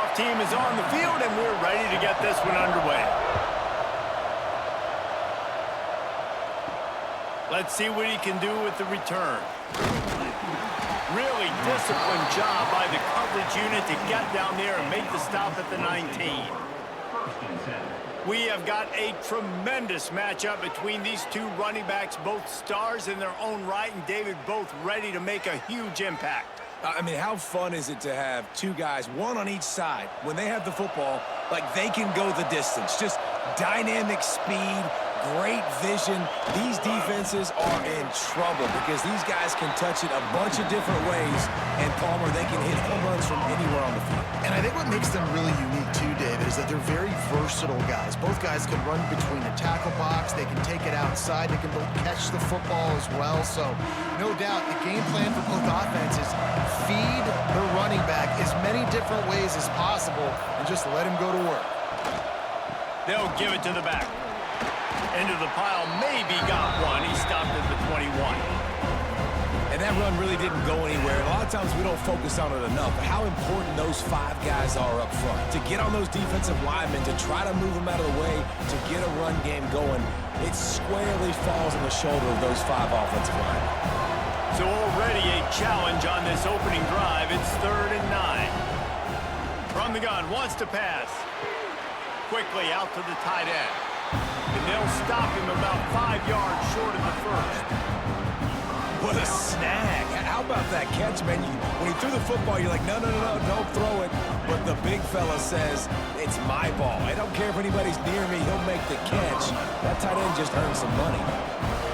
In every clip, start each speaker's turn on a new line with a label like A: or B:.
A: Kickoff team is on the field, and we're ready to get this one underway. Let's see what he can do with the return. Really disciplined job by the coverage unit to get down there and make the stop at the 19. We have got a tremendous matchup between these two running backs, both stars in their own right, and David, both ready to make a huge impact.
B: I mean, how fun is it to have two guys, one on each side, when they have the football, like they can go the distance. Just dynamic speed, great vision. These defenses are in trouble because these guys can touch it a bunch of different ways, and Palmer, they can hit home runs from anywhere on the field.
C: And I think what makes them really unique too, David, is that they're very versatile guys. Both guys can run between the tackle box, they can take it outside, they can both catch the football as well. So no doubt the game plan for both offenses, feed the running back as many different ways as possible and just let him go to work.
A: They'll give it to the back. Into the pile, maybe got one. He stopped at the 21.
B: And that run really didn't go anywhere. A lot of times we don't focus on it enough, but how important those five guys are up front. To get on those defensive linemen, to try to move them out of the way, to get a run game going, it squarely falls on the shoulder of those five offensive linemen.
A: So already a challenge on this opening drive. It's 3rd and 9. From the gun, wants to pass. Quickly out to the tight end. And they'll stop him about 5 yards short of the first.
B: What a snag. How about that catch, man? When he threw the football, you're like, no, don't throw it. But the big fella says, it's my ball. I don't care if anybody's near me. He'll make the catch. That tight end just earned some money.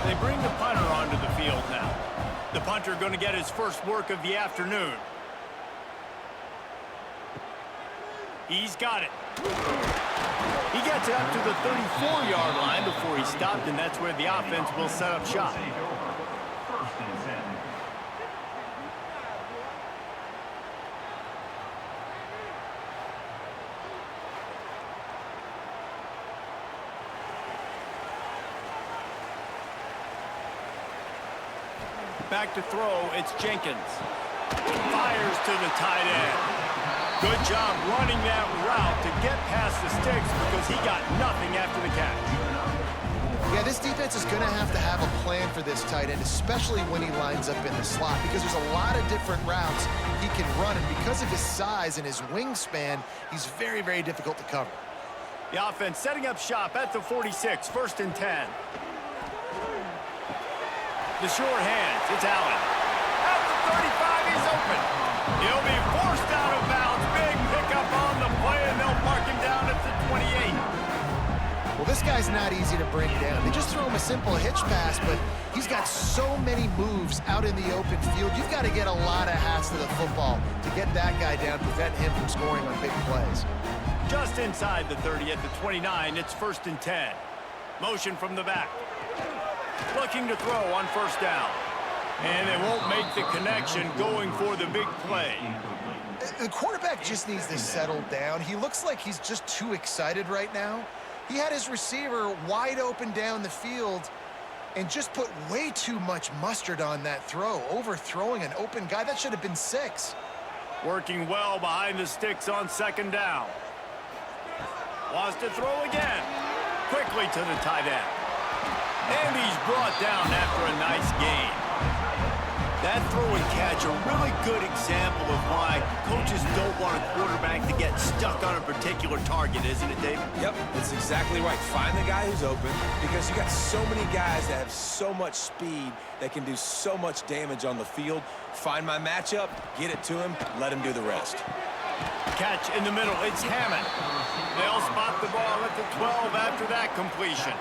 A: They bring the punter onto the field now. The punter going to get his first work of the afternoon. He's got it. He gets up to the 34-yard line before he stopped, and that's where the offense will set up shop. Back to throw, it's Jenkins. Fires to the tight end. Good job running that route to get past the sticks because he got nothing after the catch.
C: Yeah, this defense is going to have a plan for this tight end, especially when he lines up in the slot, because there's a lot of different routes he can run, and because of his size and his wingspan, he's very, very difficult to cover.
A: The offense setting up shop at the 46, 1st and 10. The short hands, it's Allen. At the 35, he's open. He'll be forced out of bounds. Big pickup on the play, and they'll mark him down at the 28.
C: Well, this guy's not easy to bring down. They just throw him a simple hitch pass, but he's got so many moves out in the open field. You've got to get a lot of hats to the football to get that guy down, prevent him from scoring on big plays.
A: Just inside the 30 at the 29, it's 1st and 10. Motion from the back. Looking to throw on 1st down. And they won't make the connection going for the big play.
C: The quarterback just needs to settle down. He looks like he's just too excited right now. He had his receiver wide open down the field and just put way too much mustard on that throw, overthrowing an open guy. That should have been 6.
A: Working well behind the sticks on 2nd down. Wants to throw again. Quickly to the tight end. And he's brought down after a nice gain. That throw and catch, a really good example of why coaches don't want a quarterback to get stuck on a particular target, isn't it, David?
B: Yep, that's exactly right. Find the guy who's open because you got so many guys that have so much speed that can do so much damage on the field. Find my matchup, get it to him, let him do the rest.
A: Catch in the middle, it's Hammond. They'll spot the ball at the 12 after that completion.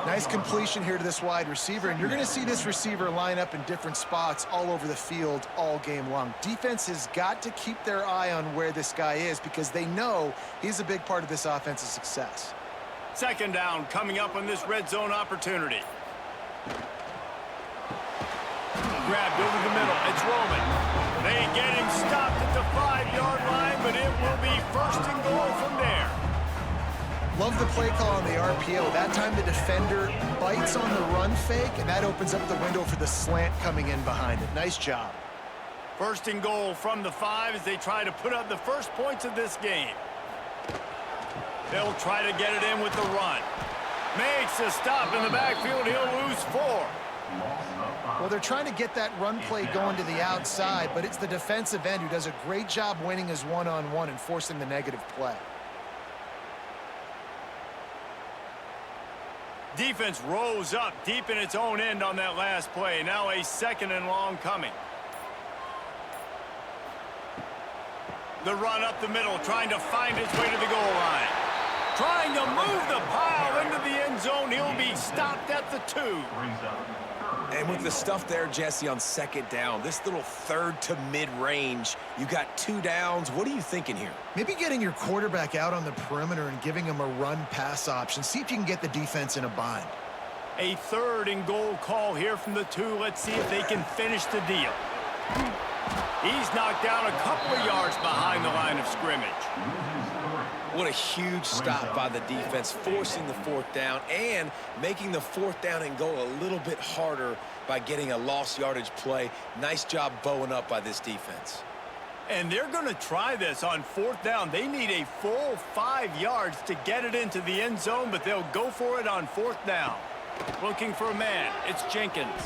C: Nice completion here to this wide receiver, and you're going to see this receiver line up in different spots all over the field all game long. Defense has got to keep their eye on where this guy is because they know he's a big part of this offense's success.
A: 2nd down coming up on this red zone opportunity. Grabbed over the middle, it's Roman. They get him stopped at the 5-yard line, but it will be 1st and goal from there.
C: Love the play call on the RPO. That time the defender bites on the run fake, and that opens up the window for the slant coming in behind it. Nice job.
A: First and goal from the 5 as they try to put up the first points of this game. They'll try to get it in with the run. Makes a stop in the backfield. He'll lose 4.
C: Well, they're trying to get that run play going to the outside, but it's the defensive end who does a great job winning his one-on-one and forcing the negative play.
A: Defense rose up deep in its own end on that last play. Now a 2nd and long coming. The run up the middle, trying to find its way to the goal line. Trying to move the pile into the end zone. He'll be stopped at the 2.
B: And with the stuff there, Jesse, on 2nd down, this little 3rd to mid-range, you got 2 downs. What are you thinking here?
C: Maybe getting your quarterback out on the perimeter and giving him a run-pass option. See if you can get the defense in a bind.
A: A 3rd and goal call here from the 2. Let's see if they can finish the deal. He's knocked down a couple of yards behind the line of scrimmage.
B: What a huge stop by the defense, forcing the 4th down and making the 4th down and goal a little bit harder by getting a lost yardage play. Nice job bowing up by this defense.
A: And they're going to try this on 4th down. They need a full 5 yards to get it into the end zone, but they'll go for it on 4th down. Looking for a man. It's Jenkins.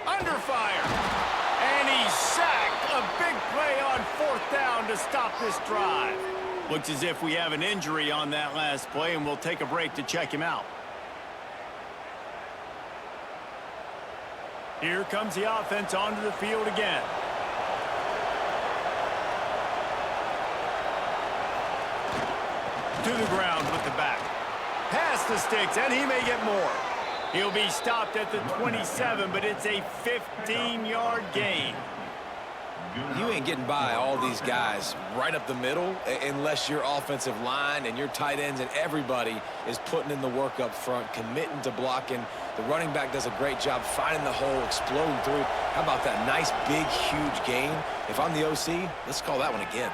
A: Under fire. And he's sacked. A big play on 4th down to stop this drive. Looks as if we have an injury on that last play, and we'll take a break to check him out. Here comes the offense onto the field again. To the ground with the back. Past the sticks, and he may get more. He'll be stopped at the 27, but it's a 15-yard gain.
B: You ain't getting by all these guys right up the middle unless your offensive line and your tight ends and everybody is putting in the work up front, committing to blocking. The running back does a great job finding the hole, exploding through. How about that nice, big, huge gain? If I'm the OC, let's call that one again.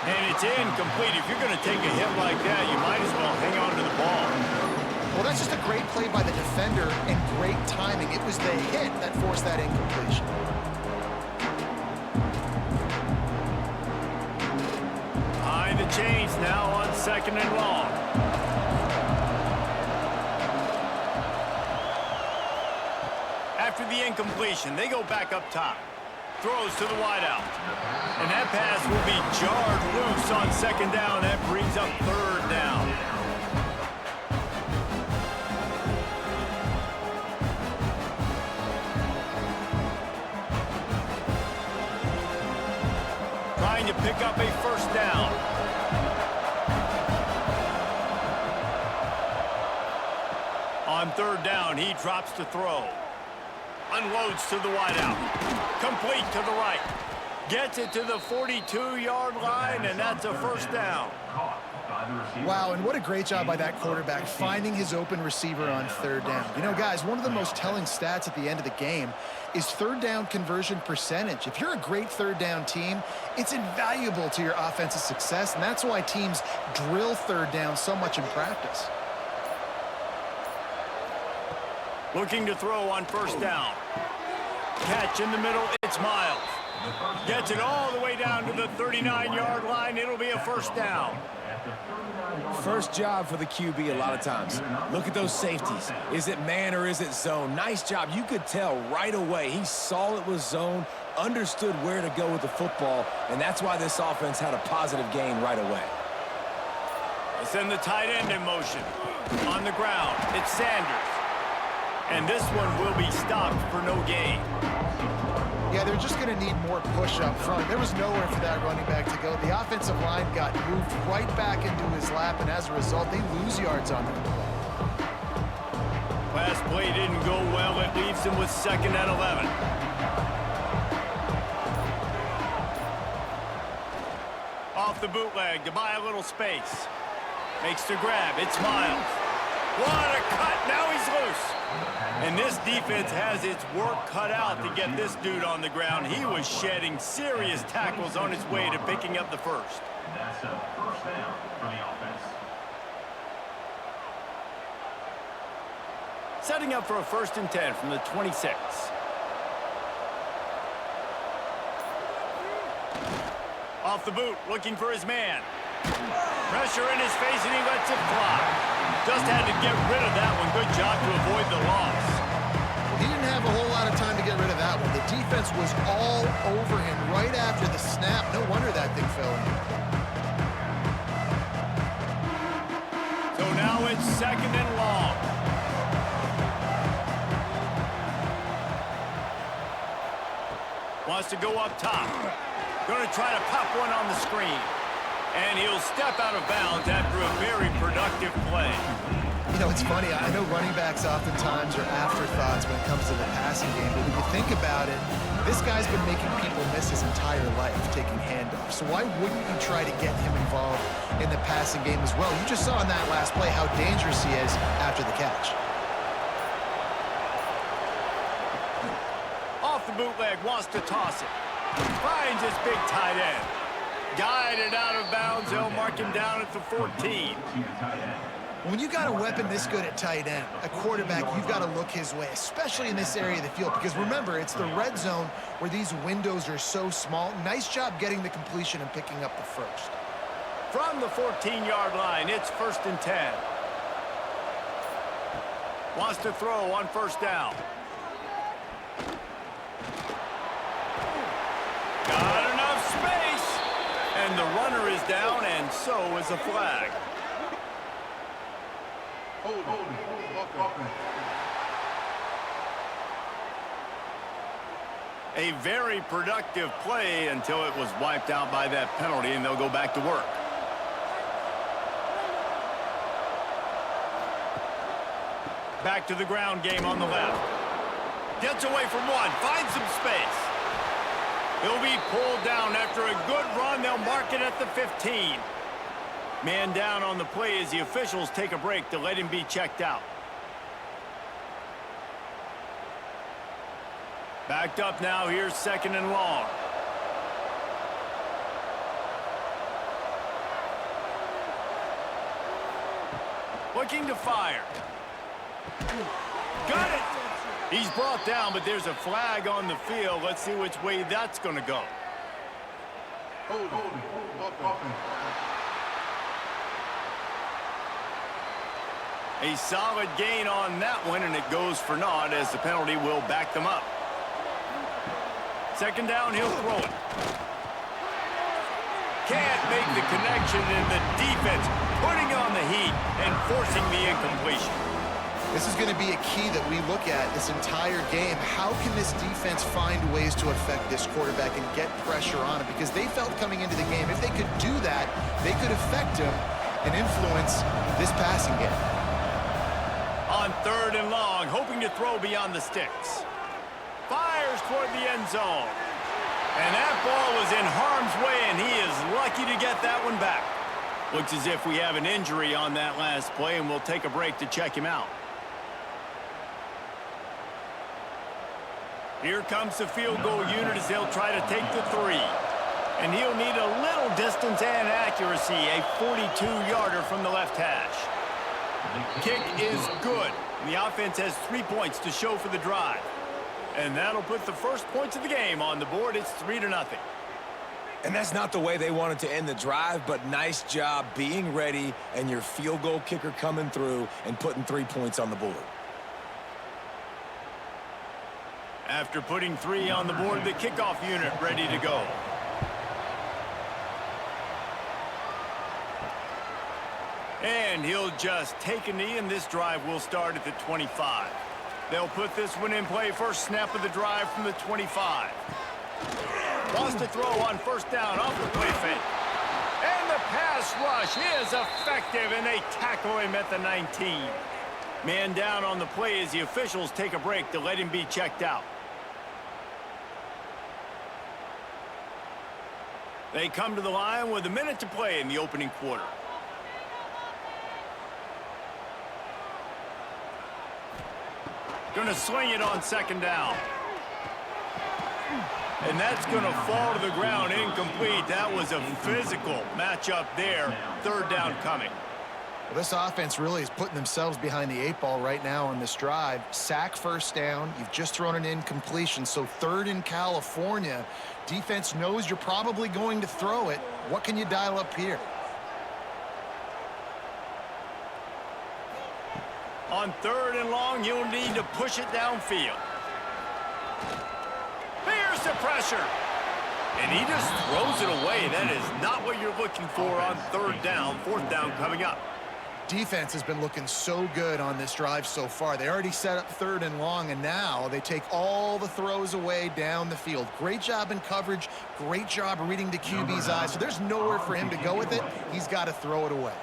A: And it's incomplete. If you're going to take a hit like that, you might as well hang on to the ball.
C: Well, that's just a great play by the defender and great timing. It was the hit that forced that incompletion.
A: Behind the chains now on 2nd and long. After the incompletion, they go back up top. Throws to the wideout. And that pass will be jarred loose on 2nd down. That brings up 3rd down. Trying to pick up a 1st down. On 3rd down, he drops to throw. Unloads to the wideout. Complete to the right. Gets it to the 42-yard line, and that's a 1st down.
C: Wow, and what a great job by that quarterback finding his open receiver on 3rd down. You know, guys, one of the most telling stats at the end of the game is 3rd down conversion percentage. If you're a great 3rd down team, it's invaluable to your offensive success, and that's why teams drill 3rd down so much in practice.
A: Looking to throw on 1st down. Catch in the middle, it's Miles. Gets it all the way down to the 39-yard line. It'll be a 1st down.
B: First job for the QB a lot of times. Look at those safeties. Is it man or is it zone? Nice job. You could tell right away. He saw it was zone, understood where to go with the football, and that's why this offense had a positive gain right away.
A: They send the tight end in motion. On the ground, it's Sanders. And this one will be stopped for no gain.
C: Yeah, they're just going to need more push up front. There was nowhere for that running back to go. The offensive line got moved right back into his lap, and as a result, they lose yards on that play.
A: Last play didn't go well. It leaves him with 2nd and 11. Off the bootleg to buy a little space. Makes the grab. It's Miles. What a cut. Now he's loose. And this defense has its work cut out to get this dude on the ground. He was shedding serious tackles on his way to picking up the 1st.
D: That's a 1st down for the offense.
A: Setting up for a 1st and 10 from the 26. Off the boot, looking for his man. Pressure in his face, and he lets it fly. Just had to get rid of that one. Good job to avoid the loss.
C: He didn't have a whole lot of time to get rid of that one. The defense was all over him right after the snap. No wonder that thing fell in.
A: So now it's 2nd and long. Wants to go up top. Going to try to pop one on the screen. And he'll step out of bounds after a very productive play.
C: You know, it's funny. I know running backs oftentimes are afterthoughts when it comes to the passing game. But when you think about it, this guy's been making people miss his entire life taking handoffs. So why wouldn't you try to get him involved in the passing game as well? You just saw in that last play how dangerous he is after the catch.
A: Off the bootleg, wants to toss it. Finds his big tight end. Guided out of bounds. They'll mark him down at the 14.
C: When you got a weapon this good at tight end, a quarterback, you've got to look his way, especially in this area of the field. Because remember, it's the red zone where these windows are so small. Nice job getting the completion and picking up the first.
A: From the 14-yard line, it's 1st and 10. Wants to throw on 1st down. Got enough space. And the runner is down, and so is a flag. A very productive play until it was wiped out by that penalty, and they'll go back to work. Back to the ground game on the left. Gets away from one, finds some space. He'll be pulled down after a good run. They'll mark it at the 15. Man down on the play as the officials take a break to let him be checked out. Backed up now. Here's 2nd and long. Looking to fire. Got it! He's brought down, but there's a flag on the field. Let's see which way that's going to go. A solid gain on that one, and it goes for naught as the penalty will back them up. 2nd down, he'll throw it. Can't make the connection, and the defense putting on the heat and forcing the incompletion.
C: This is going to be a key that we look at this entire game. How can this defense find ways to affect this quarterback and get pressure on him? Because they felt coming into the game, if they could do that, they could affect him and influence this passing game.
A: On 3rd and long, hoping to throw beyond the sticks. Fires toward the end zone. And that ball was in harm's way, and he is lucky to get that one back. Looks as if we have an injury on that last play, and we'll take a break to check him out. Here comes the field goal unit as they'll try to take the 3. And he'll need a little distance and accuracy, a 42-yarder from the left hash. Kick is good. And the offense has 3 points to show for the drive. And that'll put the first points of the game on the board. It's 3-0.
B: And that's not the way they wanted to end the drive, but nice job being ready and your field goal kicker coming through and putting 3 points on the board.
A: After putting 3 on the board, the kickoff unit ready to go. And he'll just take a knee, and this drive will start at the 25. They'll put this one in play. First snap of the drive from the 25. Wants to throw on 1st down off the play fake. And the pass rush is effective, and they tackle him at the 19. Man down on the play as the officials take a break to let him be checked out. They come to the line with a minute to play in the opening quarter. Going to sling it on 2nd down. And that's going to fall to the ground incomplete. That was a physical matchup there. 3rd down coming.
C: Well, this offense really is putting themselves behind the 8 ball right now on this drive. Sack first down. You've just thrown an incompletion, so 3rd in California. Defense knows you're probably going to throw it. What can you dial up here?
A: On 3rd and long, you'll need to push it downfield. Here's the pressure. And he just throws it away. That is not what you're looking for on 3rd down. 4th down coming up.
C: Defense has been looking so good on this drive so far. They already set up 3rd and long, and now they take all the throws away down the field. Great job in coverage. Great job reading the QB's eyes. So there's nowhere for him to go with it. He's got to throw it away.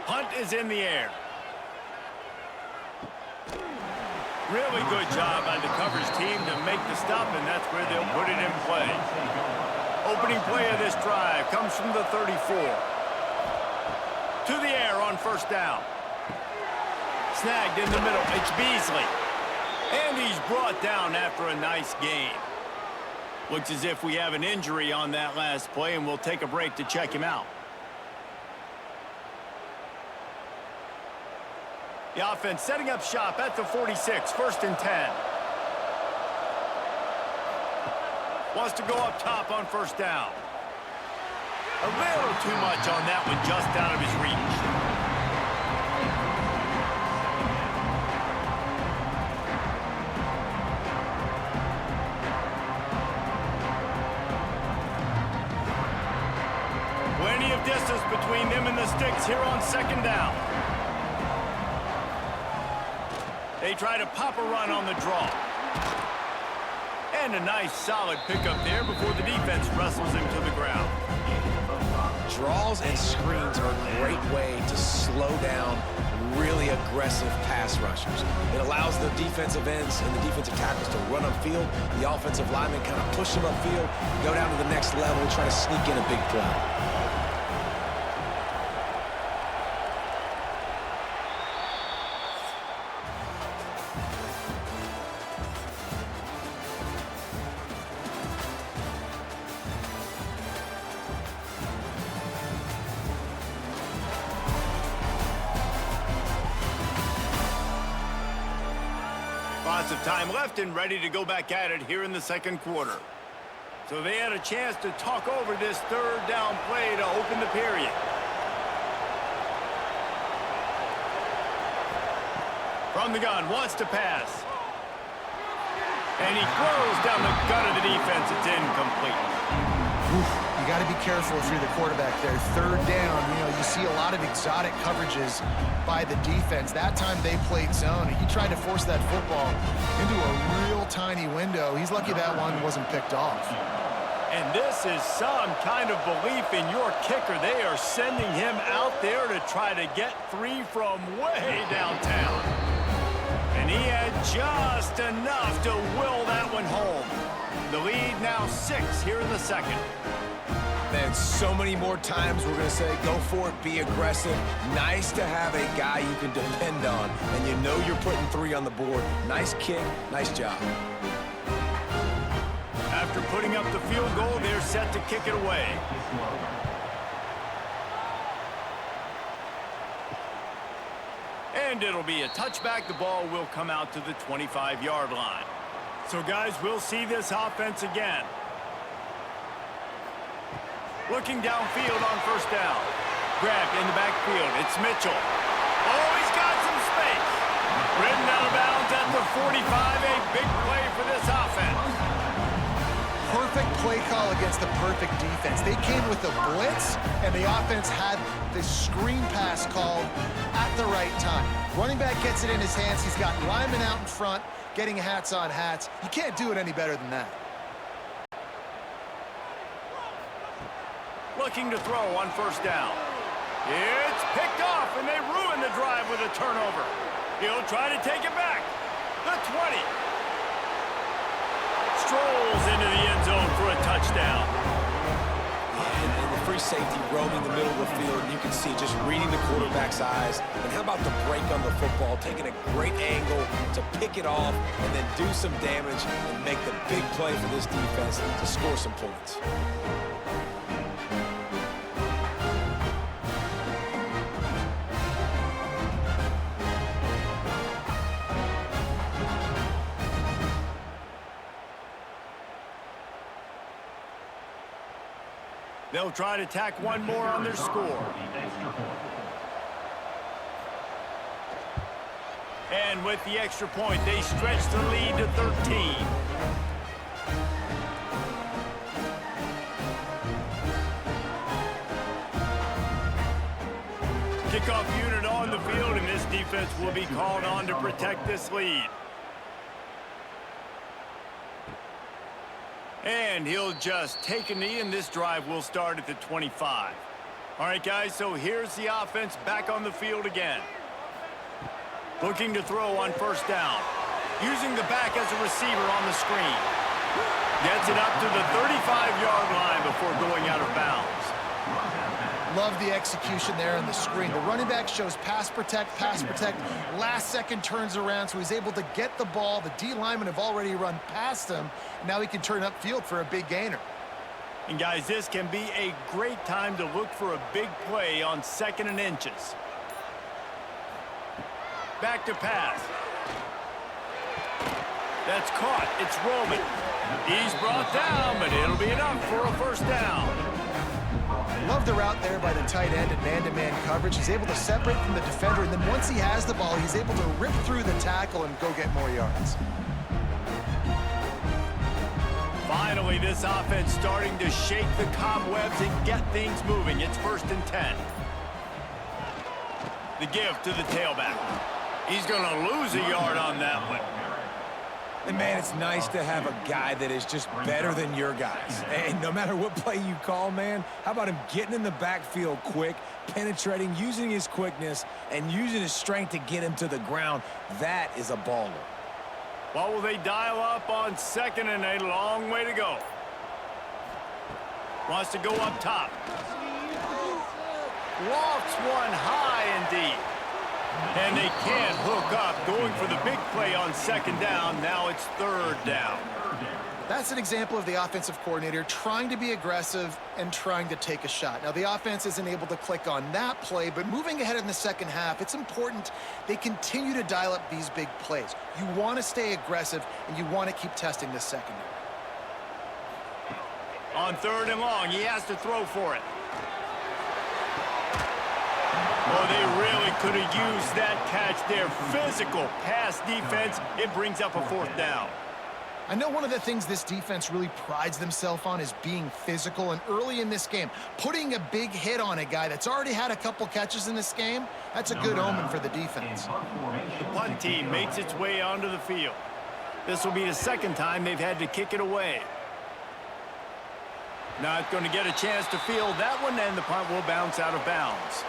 A: Punt is in the air. Really good job by the coverage team to make the stop, and that's where they'll put it in play. Opening play of this drive comes from the 34. To the air on 1st down. Snagged in the middle. It's Beasley. And he's brought down after a nice gain. Looks as if we have an injury on that last play, and we'll take a break to check him out. The offense setting up shop at the 46, 1st and 10. Wants to go up top on 1st down. A little too much on that one, just out of his reach. Plenty of distance between them and the sticks here on 2nd down. They try to pop a run on the draw. And a nice solid pickup there before the defense wrestles him to the ground.
B: Draws and screens are a great way to slow down really aggressive pass rushers. It allows the defensive ends and the defensive tackles to run upfield. The offensive linemen kind of push them upfield, go down to the next level, try to sneak in a big play.
A: Lots of time left and ready to go back at it here in the 2nd quarter. So they had a chance to talk over this 3rd down play to open the period. From the gun, wants to pass. And he throws down the gut of the defense. It's incomplete.
C: You got to be careful if you're the quarterback there. 3rd down, you know, you see a lot of exotic coverages by the defense. That time they played zone, and he tried to force that football into a real tiny window. He's lucky that one wasn't picked off.
A: And this is some kind of belief in your kicker. They are sending him out there to try to get 3 from way downtown. And he had just enough to will that one home. The lead now 6 here in the 2nd.
B: Man, so many more times we're going to say, go for it, be aggressive. Nice to have a guy you can depend on, and you know you're putting 3 on the board. Nice kick, nice job.
A: After putting up the field goal, they're set to kick it away. And it'll be a touchback. The ball will come out to the 25-yard line. So, guys, we'll see this offense again. Looking downfield on 1st down. Grabbed in the backfield. It's Mitchell. Oh, he's got some space. Ridden out of bounds at the 45. A big play for this offense.
C: Perfect play call against the perfect defense. They came with a blitz, and the offense had the screen pass called at the right time. Running back gets it in his hands. He's got linemen out in front getting hats on hats. You can't do it any better than that.
A: Looking to throw on 1st down. It's picked off, and they ruin the drive with a turnover. He'll try to take it back. The 20. Strolls into the end zone for a touchdown.
B: And the free safety roaming the middle of the field, and you can see just reading the quarterback's eyes. And how about the break on the football, taking a great angle to pick it off and then do some damage and make the big play for this defense to score some points.
A: They'll try to tack one more on their score. And with the extra point, they stretch the lead to 13. Kickoff unit on the field, and this defense will be called on to protect this lead. And he'll just take a knee, and this drive will start at the 25. All right, guys, so here's the offense back on the field again. Looking to throw on first down. Using the back as a receiver on the screen. Gets it up to the 35-yard line before going out of bounds.
C: Love the execution there on the screen. The running back shows pass protect, last second turns around, so he's able to get the ball. The D linemen have already run past him. Now he can turn upfield for a big gainer.
A: And guys, this can be a great time to look for a big play on 2nd and inches. Back to pass. That's caught. It's rolling. He's brought down, but it'll be enough for a first down.
C: Love the route there by the tight end in man-to-man coverage. He's able to separate from the defender, and then once he has the ball, he's able to rip through the tackle and go get more yards.
A: Finally, this offense starting to shake the cobwebs and get things moving. It's 1st and 10. The give to the tailback. He's going to lose a yard on that one.
B: And, man, it's nice to have a guy that is just better than your guys. And no matter what play you call, man, how about him getting in the backfield quick, penetrating, using his quickness, and using his strength to get him to the ground? That is a baller.
A: What will they dial up on 2nd and a long way to go? Wants to go up top. Lofts one high and deep. And they can't hook up, going for the big play on 2nd down. Now it's 3rd down.
C: That's an example of the offensive coordinator trying to be aggressive and trying to take a shot. Now, the offense isn't able to click on that play, but moving ahead in the second half, it's important they continue to dial up these big plays. You want to stay aggressive, and you want to keep testing this secondary.
A: On 3rd and long, he has to throw for it. Oh, they really could have used that catch there. Physical pass defense. It brings up a 4th down.
C: I know one of the things this defense really prides themselves on is being physical, and early in this game, putting a big hit on a guy that's already had a couple catches in this game, that's a good omen for the defense.
A: The punt team makes its way onto the field. This will be the 2nd time they've had to kick it away. Not going to get a chance to field that one, and the punt will bounce out of bounds.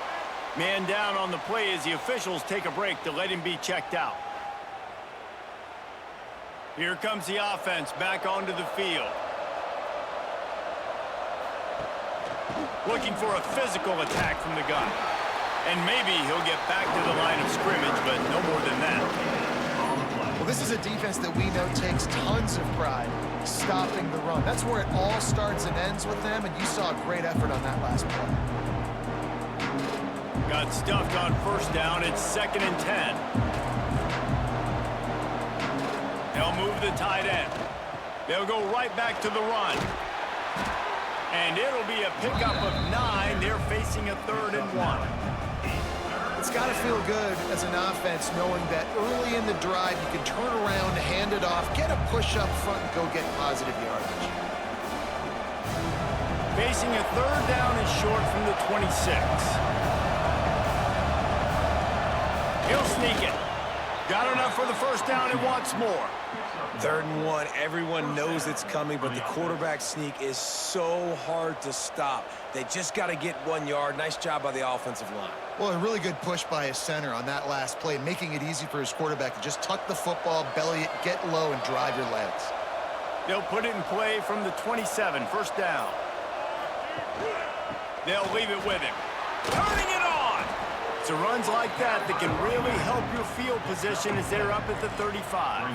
A: Man down on the play as the officials take a break to let him be checked out. Here comes the offense back onto the field. Looking for a physical attack from the gun. And maybe he'll get back to the line of scrimmage, but no more than that.
C: Well, this is a defense that we know takes tons of pride stopping the run. That's where it all starts and ends with them, and you saw a great effort on that last play.
A: Got stuffed on 1st down. It's 2nd and 10. They'll move the tight end. They'll go right back to the run. And it'll be a pickup of 9. They're facing a 3rd and 1.
C: It's got to feel good as an offense knowing that early in the drive you can turn around, hand it off, get a push up front, and go get positive yardage.
A: Facing a 3rd down and short from the 26. He'll sneak it. Got enough for the first down and wants more.
B: 3rd and 1. Everyone knows it's coming, but the quarterback sneak is so hard to stop. They just got to get 1 yard. Nice job by the offensive line.
C: Well, a really good push by his center on that last play, making it easy for his quarterback to just tuck the football, belly it, get low, and drive your legs.
A: They'll put it in play from the 27, 1st down. They'll leave it with him. Turning it on! It's runs like that can really help your field position as they're up at the 35.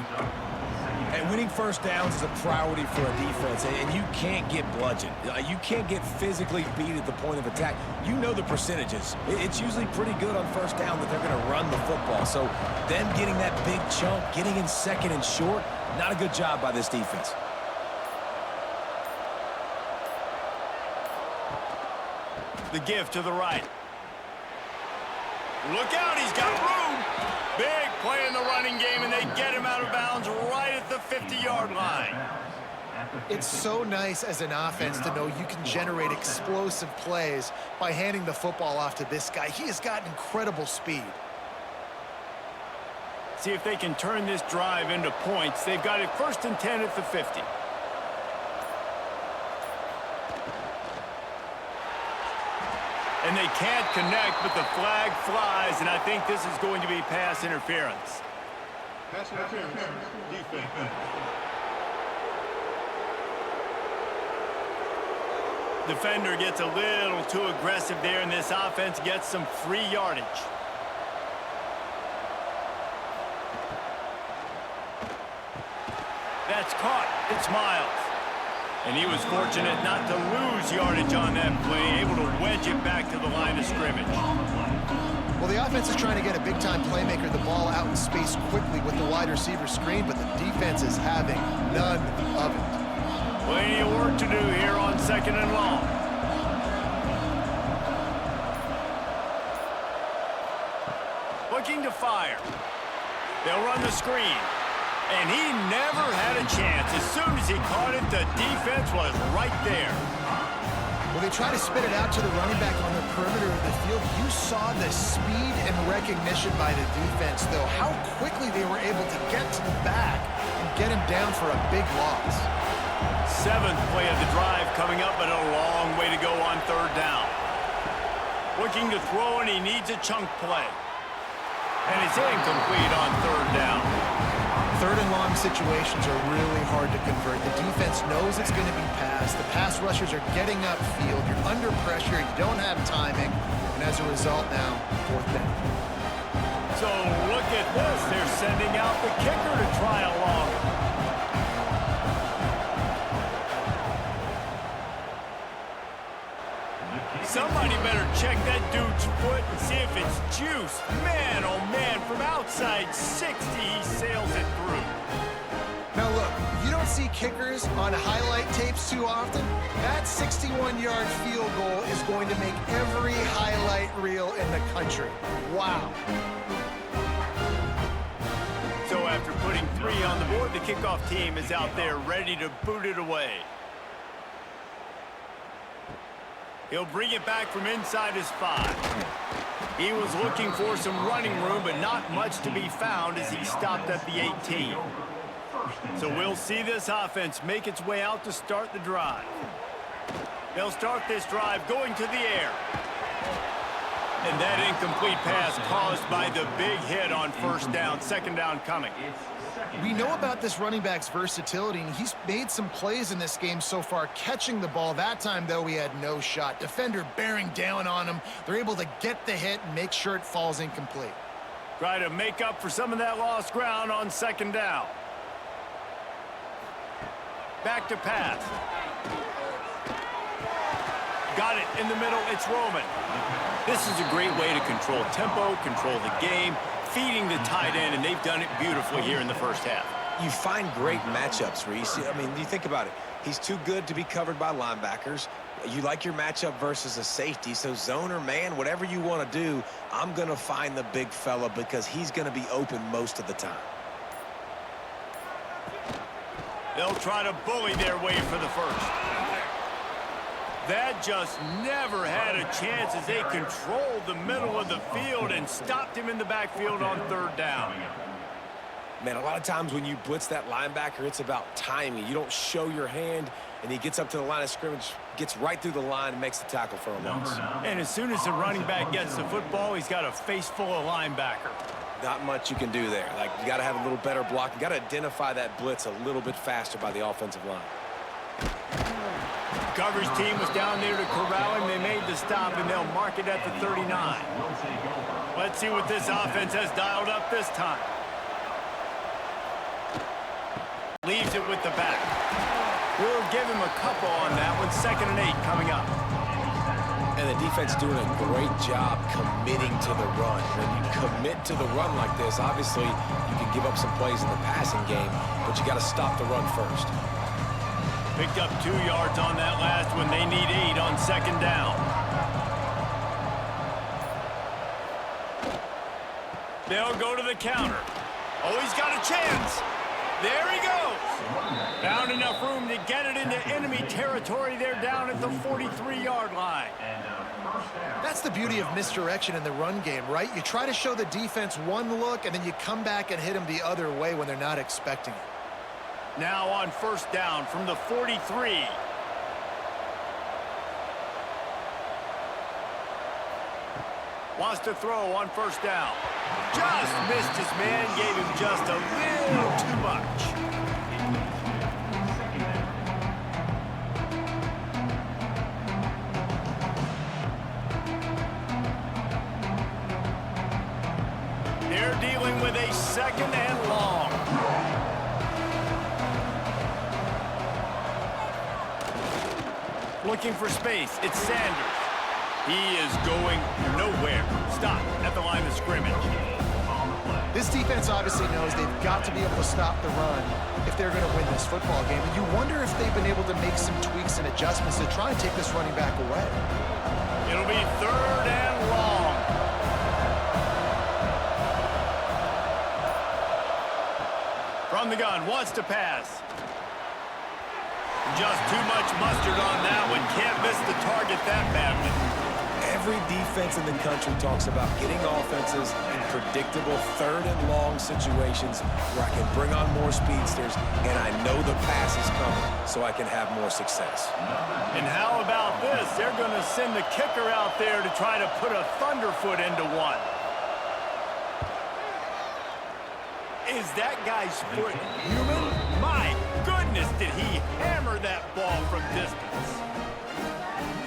B: And winning first downs is a priority for a defense, and you can't get bludgeoned. You can't get physically beat at the point of attack. You know the percentages. It's usually pretty good on first down that they're going to run the football. So them getting that big chunk, getting in 2nd and short, not a good job by this defense.
A: The give to the right. Look out, he's got room. Big play in the running game, and they get him out of bounds right at the 50-yard line.
C: It's so nice as an offense to know you can generate explosive plays by handing the football off to this guy. He has got incredible speed.
A: See if they can turn this drive into points. They've got it 1st and 10 at the 50. And they can't connect, but the flag flies, and I think this is going to be pass interference.
D: Pass interference. Defense.
A: Defender gets a little too aggressive there, and this offense gets some free yardage. That's caught. It's Miles. And he was fortunate not to lose yardage on that play, able to wedge it back to the line of scrimmage.
C: Well, the offense is trying to get a big-time playmaker the ball out in space quickly with the wide receiver screen, but the defense is having none of it.
A: Plenty of work to do here on 2nd and long. Looking to fire. They'll run the screen. And he never had a chance. As soon as he caught it, the defense was right there.
C: Well, they try to spit it out to the running back on the perimeter of the field. You saw the speed and recognition by the defense, though. How quickly they were able to get to the back and get him down for a big loss.
A: 7th play of the drive coming up, but a long way to go on 3rd down. Looking to throw, and he needs a chunk play. And it's incomplete on 3rd down.
C: 3rd and long situations are really hard to convert. The defense knows it's going to be passed. The pass rushers are getting upfield. You're under pressure. You don't have timing. And as a result now, 4th down.
A: So look at this. They're sending out the kicker to try a long. Somebody better check that dude's foot and see if it's juice. Man, oh man, from outside 60, he sails it through.
C: Now look, you don't see kickers on highlight tapes too often. That 61-yard field goal is going to make every highlight reel in the country. Wow.
A: So after putting 3 on the board, the kickoff team is out there ready to boot it away. He'll bring it back from inside his 5. He was looking for some running room, but not much to be found as he stopped at the 18. So we'll see this offense make its way out to start the drive. They'll start this drive going to the air. And that incomplete pass caused by the big hit on 1st down, 2nd down coming.
C: We know about this running back's versatility, and he's made some plays in this game so far, catching the ball. That time, though, he had no shot. Defender bearing down on him. They're able to get the hit and make sure it falls incomplete.
A: Try to make up for some of that lost ground on 2nd down. Back to pass. Got it in the middle. It's Roman. This is a great way to control tempo, control the game, feeding the tight end, and they've done it beautifully here in the 1st half.
B: You find great matchups, Reese. I mean, you think about it. He's too good to be covered by linebackers. You like your matchup versus a safety, so zone or man, whatever you want to do, I'm going to find the big fella because he's going to be open most of the time.
A: They'll try to bully their way for the 1st. That just never had a chance as they controlled the middle of the field and stopped him in the backfield on 3rd down.
B: Man, a lot of times when you blitz that linebacker, it's about timing. You don't show your hand, and he gets up to the line of scrimmage, gets right through the line, and makes the tackle for a loss.
A: And as soon as the running back gets the football, he's got a face full of linebacker.
B: Not much you can do there. Like, you got to have a little better block. You got to identify that blitz a little bit faster by the offensive line.
A: Coverage team was down there to corral him. They made the stop, and they'll mark it at the 39. Let's see what this offense has dialed up this time. Leaves it with the back. We'll give him a couple on that one. 2nd and 8 coming up.
B: And the defense doing a great job committing to the run. When you commit to the run like this, obviously you can give up some plays in the passing game, but you got to stop the run first.
A: Picked up 2 yards on that last one. They need 8 on 2nd down. They'll go to the counter. Oh, he's got a chance. There he goes. Found enough room to get it into enemy territory. They're down at the 43-yard line.
C: That's the beauty of misdirection in the run game, right? You try to show the defense one look, and then you come back and hit them the other way when they're not expecting it.
A: Now on first down from the 43. Wants to throw on first down. Just missed his man, gave him just a little too much. They're dealing with a second and long. Looking for space. It's Sanders. He is going nowhere. Stop at the line of scrimmage.
C: This defense obviously knows they've got to be able to stop the run if they're going to win this football game. And you wonder if they've been able to make some tweaks and adjustments to try and take this running back away.
A: It'll be third and long. From the gun, wants to pass. Just too much mustard on that one. Can't miss the target that badly.
B: Every defense in the country talks about getting offenses in predictable third and long situations where I can bring on more speedsters and I know the pass is coming so I can have more success.
A: And how about this? They're going to send the kicker out there to try to put a thunderfoot into one. Is that guy's foot human? My goodness, did he hammer that ball from distance.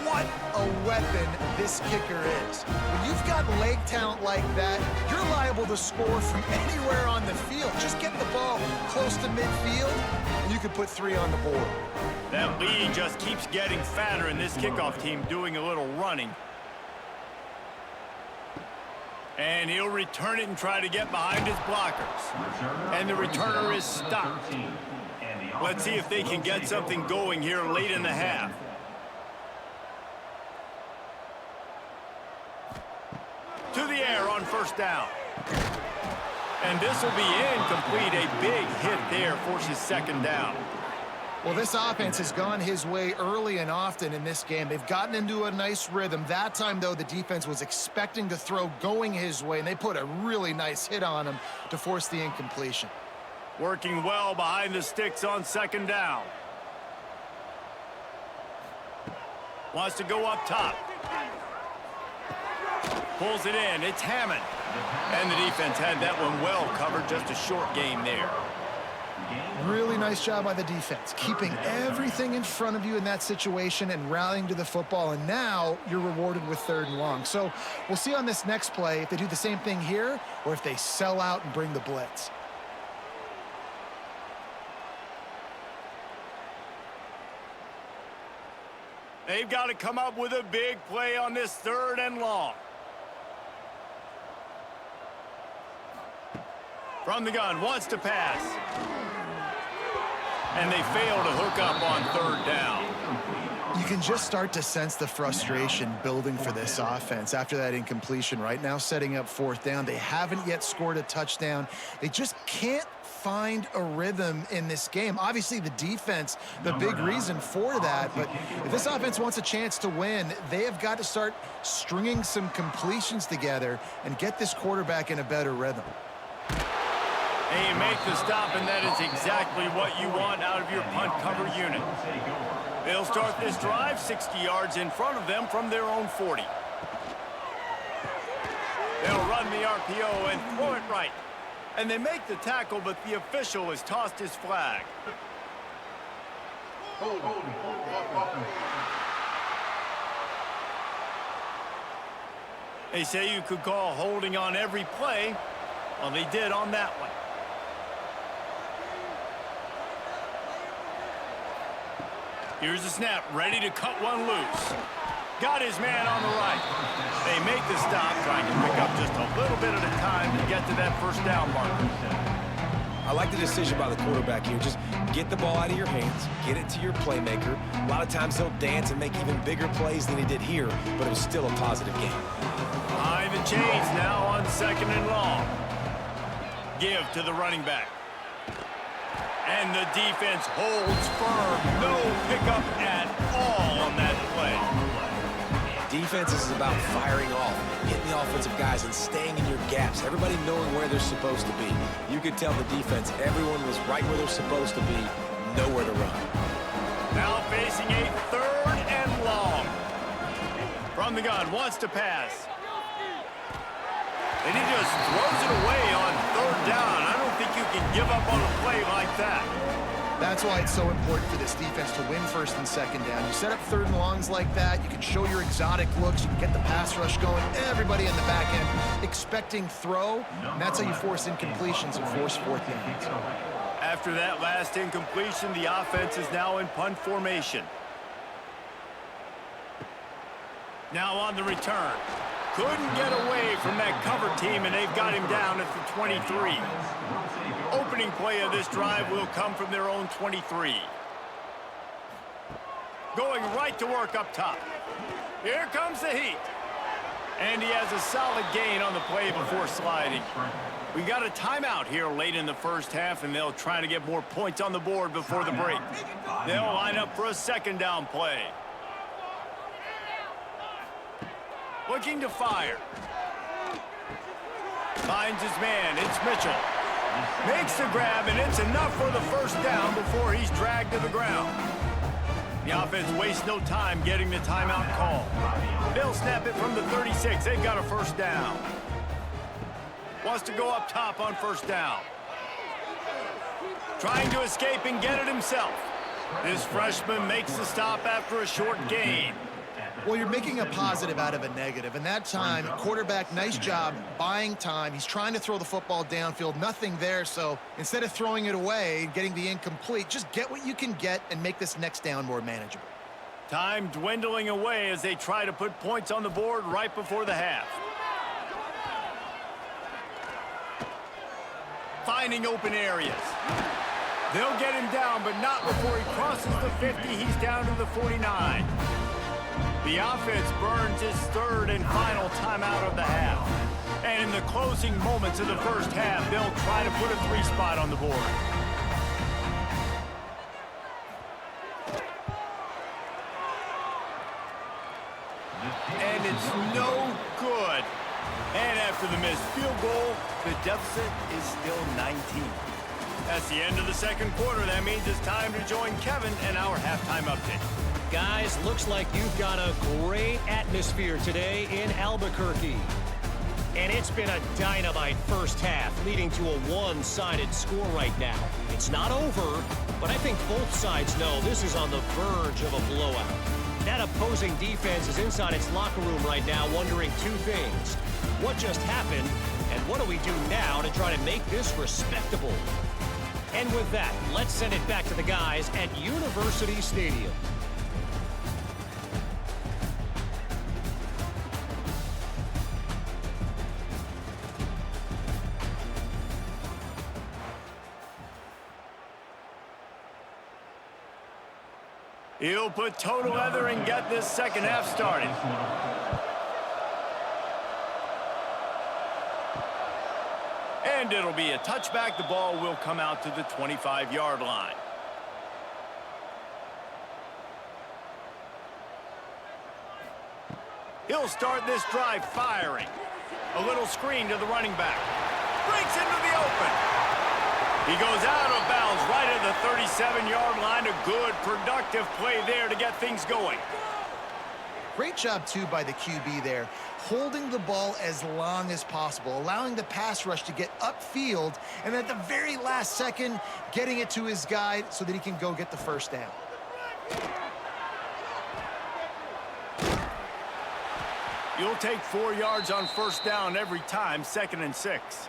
C: What a weapon this kicker is. When you've got leg talent like that, you're liable to score from anywhere on the field. Just get the ball close to midfield, and you can put 3 on the board.
A: That lead just keeps getting fatter, and this kickoff team doing a little running. And he'll return it and try to get behind his blockers. And the returner is stopped. Let's see if they can get something going here late in the half. To the air on first down. And this will be incomplete. A big hit there forces second down.
C: Well, this offense has gone his way early and often in this game. They've gotten into a nice rhythm. That time, though, the defense was expecting to throw going his way, and they put a really nice hit on him to force the incompletion.
A: Working well behind the sticks on second down. Wants to go up top. Pulls it in. It's Hammond. And the defense had that one well covered. Just a short game there.
C: Really nice job by the defense, keeping everything in front of you in that situation and rallying to the football, and now you're rewarded with third and long. So we'll see on this next play if they do the same thing here or if they sell out and bring the blitz.
A: They've got to come up with a big play on this third and long. From the gun, wants to pass. And they fail to hook up on third down.
C: You can just start to sense the frustration building for this offense after that incompletion. Right now, setting up fourth down. They haven't yet scored a touchdown. They just can't find a rhythm in this game. Obviously, the defense, the big reason for that. But if this offense wants a chance to win, they have got to start stringing some completions together and get this quarterback in a better rhythm.
A: And you make the stop, and that is exactly what you want out of your punt cover unit. They'll start this drive 60 yards in front of them from their own 40. They'll run the RPO and throw it right. And they make the tackle, but the official has tossed his flag. They say you could call holding on every play. Well, they did on that one. Here's the snap, ready to cut one loose. Got his man on the right. They make the stop, trying to pick up just a little bit at a time to get to that first down marker.
B: I like the decision by the quarterback here. Just get the ball out of your hands, get it to your playmaker. A lot of times he'll dance and make even bigger plays than he did here, but it was still a positive game.
A: Behind the chains now on second and long. Give to the running back. And the defense holds firm. No pickup at all on that play.
B: Defenses is about firing off, hitting the offensive guys and staying in your gaps. Everybody knowing where they're supposed to be. You could tell the defense, everyone was right where they're supposed to be, nowhere to run.
A: Now facing a 3rd and long. From the gun, wants to pass. And he just throws it away on 3rd down. I don't think you can give up on a play like that.
C: That's why it's so important for this defense to win 1st and 2nd down. You set up 3rd and longs like that, you can show your exotic looks, you can get the pass rush going, everybody in the back end expecting throw, and that's how you force incompletions and force 4th downs.
A: After that last incompletion, the offense is now in punt formation. Now on the return. Couldn't get away from that cover team, and they've got him down at the 23. Opening play of this drive will come from their own 23. Going right to work up top. Here comes the heat. And he has a solid gain on the play before sliding. We got a timeout here late in the 1st half, and they'll try to get more points on the board before the break. They'll line up for a 2nd down play. Looking to fire. Finds his man. It's Mitchell. Makes the grab, and it's enough for the 1st down before he's dragged to the ground. The offense wastes no time getting the timeout call. They'll snap it from the 36. They've got a 1st down. Wants to go up top on 1st down. Trying to escape and get it himself. This freshman makes the stop after a short gain.
C: Well, you're making a positive out of a negative, and that time, quarterback, nice job buying time. He's trying to throw the football downfield, nothing there, so instead of throwing it away and getting the incomplete, just get what you can get and make this next down more manageable.
A: Time dwindling away as they try to put points on the board right before the half. Finding open areas. They'll get him down, but not before he crosses the 50. He's down to the 49. The offense burns his 3rd and final timeout of the half. And in the closing moments of the 1st half, they'll try to put a 3 spot on the board. And it's no good. And after the missed field goal, the deficit is still 19. That's the end of the 2nd quarter. That means it's time to join Kevin and our halftime update.
E: Guys, looks like you've got a great atmosphere today in Albuquerque. And it's been a dynamite 1st half, leading to a one-sided score right now. It's not over, but I think both sides know this is on the verge of a blowout. That opposing defense is inside its locker room right now wondering 2 things. What just happened, and what do we do now to try to make this respectable? And with that, let's send it back to the guys at University Stadium.
A: He'll put total leather and get this 2nd half started. And it'll be a touchback. The ball will come out to the 25-yard line. He'll start this drive firing. A little screen to the running back. Breaks into the open. He goes out of bounds right at the 37-yard line. A good, productive play there to get things going.
C: Great job, too, by the QB there, holding the ball as long as possible, allowing the pass rush to get upfield, and at the very last second, getting it to his guy so that he can go get the 1st down.
A: You'll take 4 yards on 1st down every time, 2nd and 6.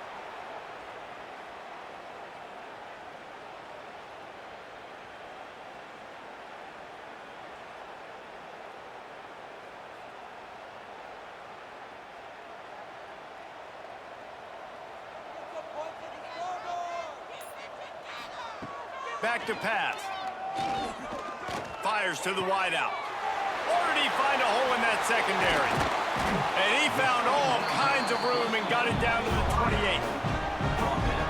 A: Back to pass. Fires to the wideout. Or did he find a hole in that secondary? And he found all kinds of room and got it down to the 28.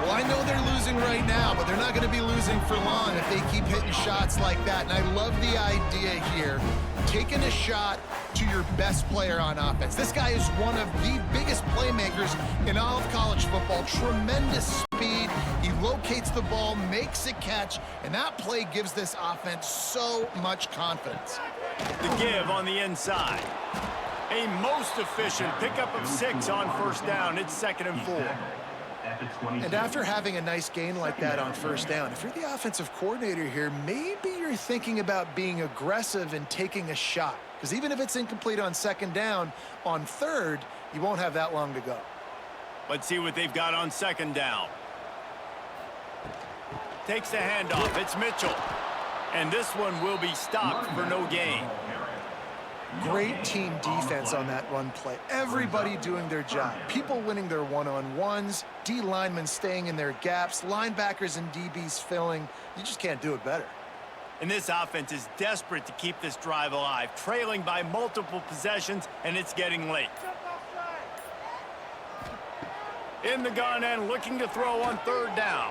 C: Well, I know they're losing right now, but they're not going to be losing for long if they keep hitting shots like that. And I love the idea here, taking a shot to your best player on offense. This guy is one of the biggest playmakers in all of college football. Tremendous speed. He locates the ball, makes a catch, and that play gives this offense so much confidence.
A: The give on the inside. A most efficient pickup of 6 on first down. It's 2nd and 4.
C: And after having a nice gain like that on first down, if you're the offensive coordinator here, maybe you're thinking about being aggressive and taking a shot. Because even if it's incomplete on 2nd down, on 3rd, you won't have that long to go.
A: Let's see what they've got on 2nd down. Takes the handoff. It's Mitchell. And this one will be stopped for no gain.
C: Great team defense on that run play. Everybody doing their job. People winning their one-on-ones, D linemen staying in their gaps, linebackers and DBs filling. You just can't do it better.
A: And this offense is desperate to keep this drive alive, trailing by multiple possessions, and it's getting late. In the gun and looking to throw on 3rd down.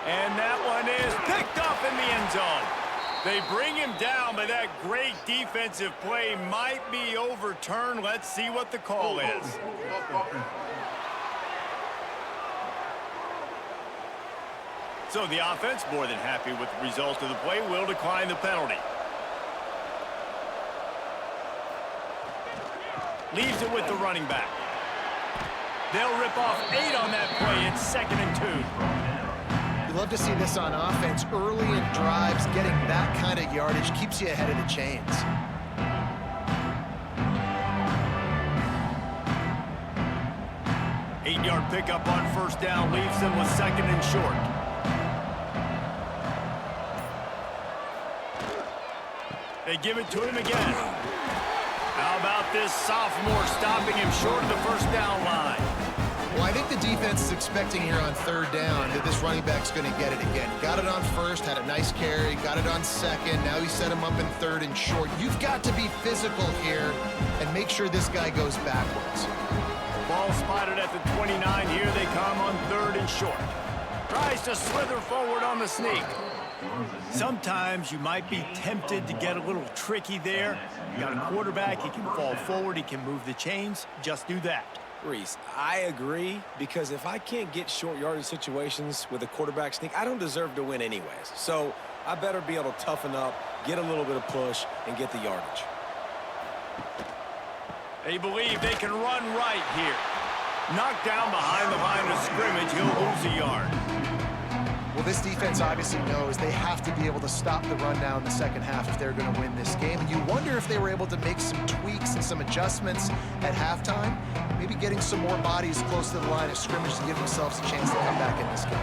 A: And that one is picked off in the end zone. They bring him down, but that great defensive play might be overturned. Let's see what the call is. So the offense, more than happy with the result of the play, will decline the penalty. Leaves it with the running back. They'll rip off 8 on that play. It's 2nd and 2.
C: You love to see this on offense. Early in drives, getting that kind of yardage keeps you ahead of the chains.
A: Eight-yard pickup on first down leaves them with 2nd and short. They give it to him again. How about this sophomore stopping him short of the first down line?
C: Well, I think the defense is expecting here on 3rd down that this running back's going to get it again. Got it on 1st, had a nice carry, got it on 2nd. Now he set him up in 3rd and short. You've got to be physical here and make sure this guy goes backwards.
A: Ball spotted at the 29. Here they come on 3rd and short. Tries to slither forward on the sneak. Sometimes you might be tempted to get a little tricky there. You got a quarterback, he can fall forward, he can move the chains. Just do that.
B: Reese, I agree, because if I can't get short yardage situations with a quarterback sneak, I don't deserve to win anyways. So I better be able to toughen up, get a little bit of push, and get the yardage.
A: They believe they can run right here. Knocked down behind the line of scrimmage, he'll lose a yard.
C: Well, this defense obviously knows they have to be able to stop the run now in the 2nd half if they're going to win this game. And you wonder if they were able to make some tweaks and some adjustments at halftime, maybe getting some more bodies close to the line of scrimmage to give themselves a chance to come back in this game.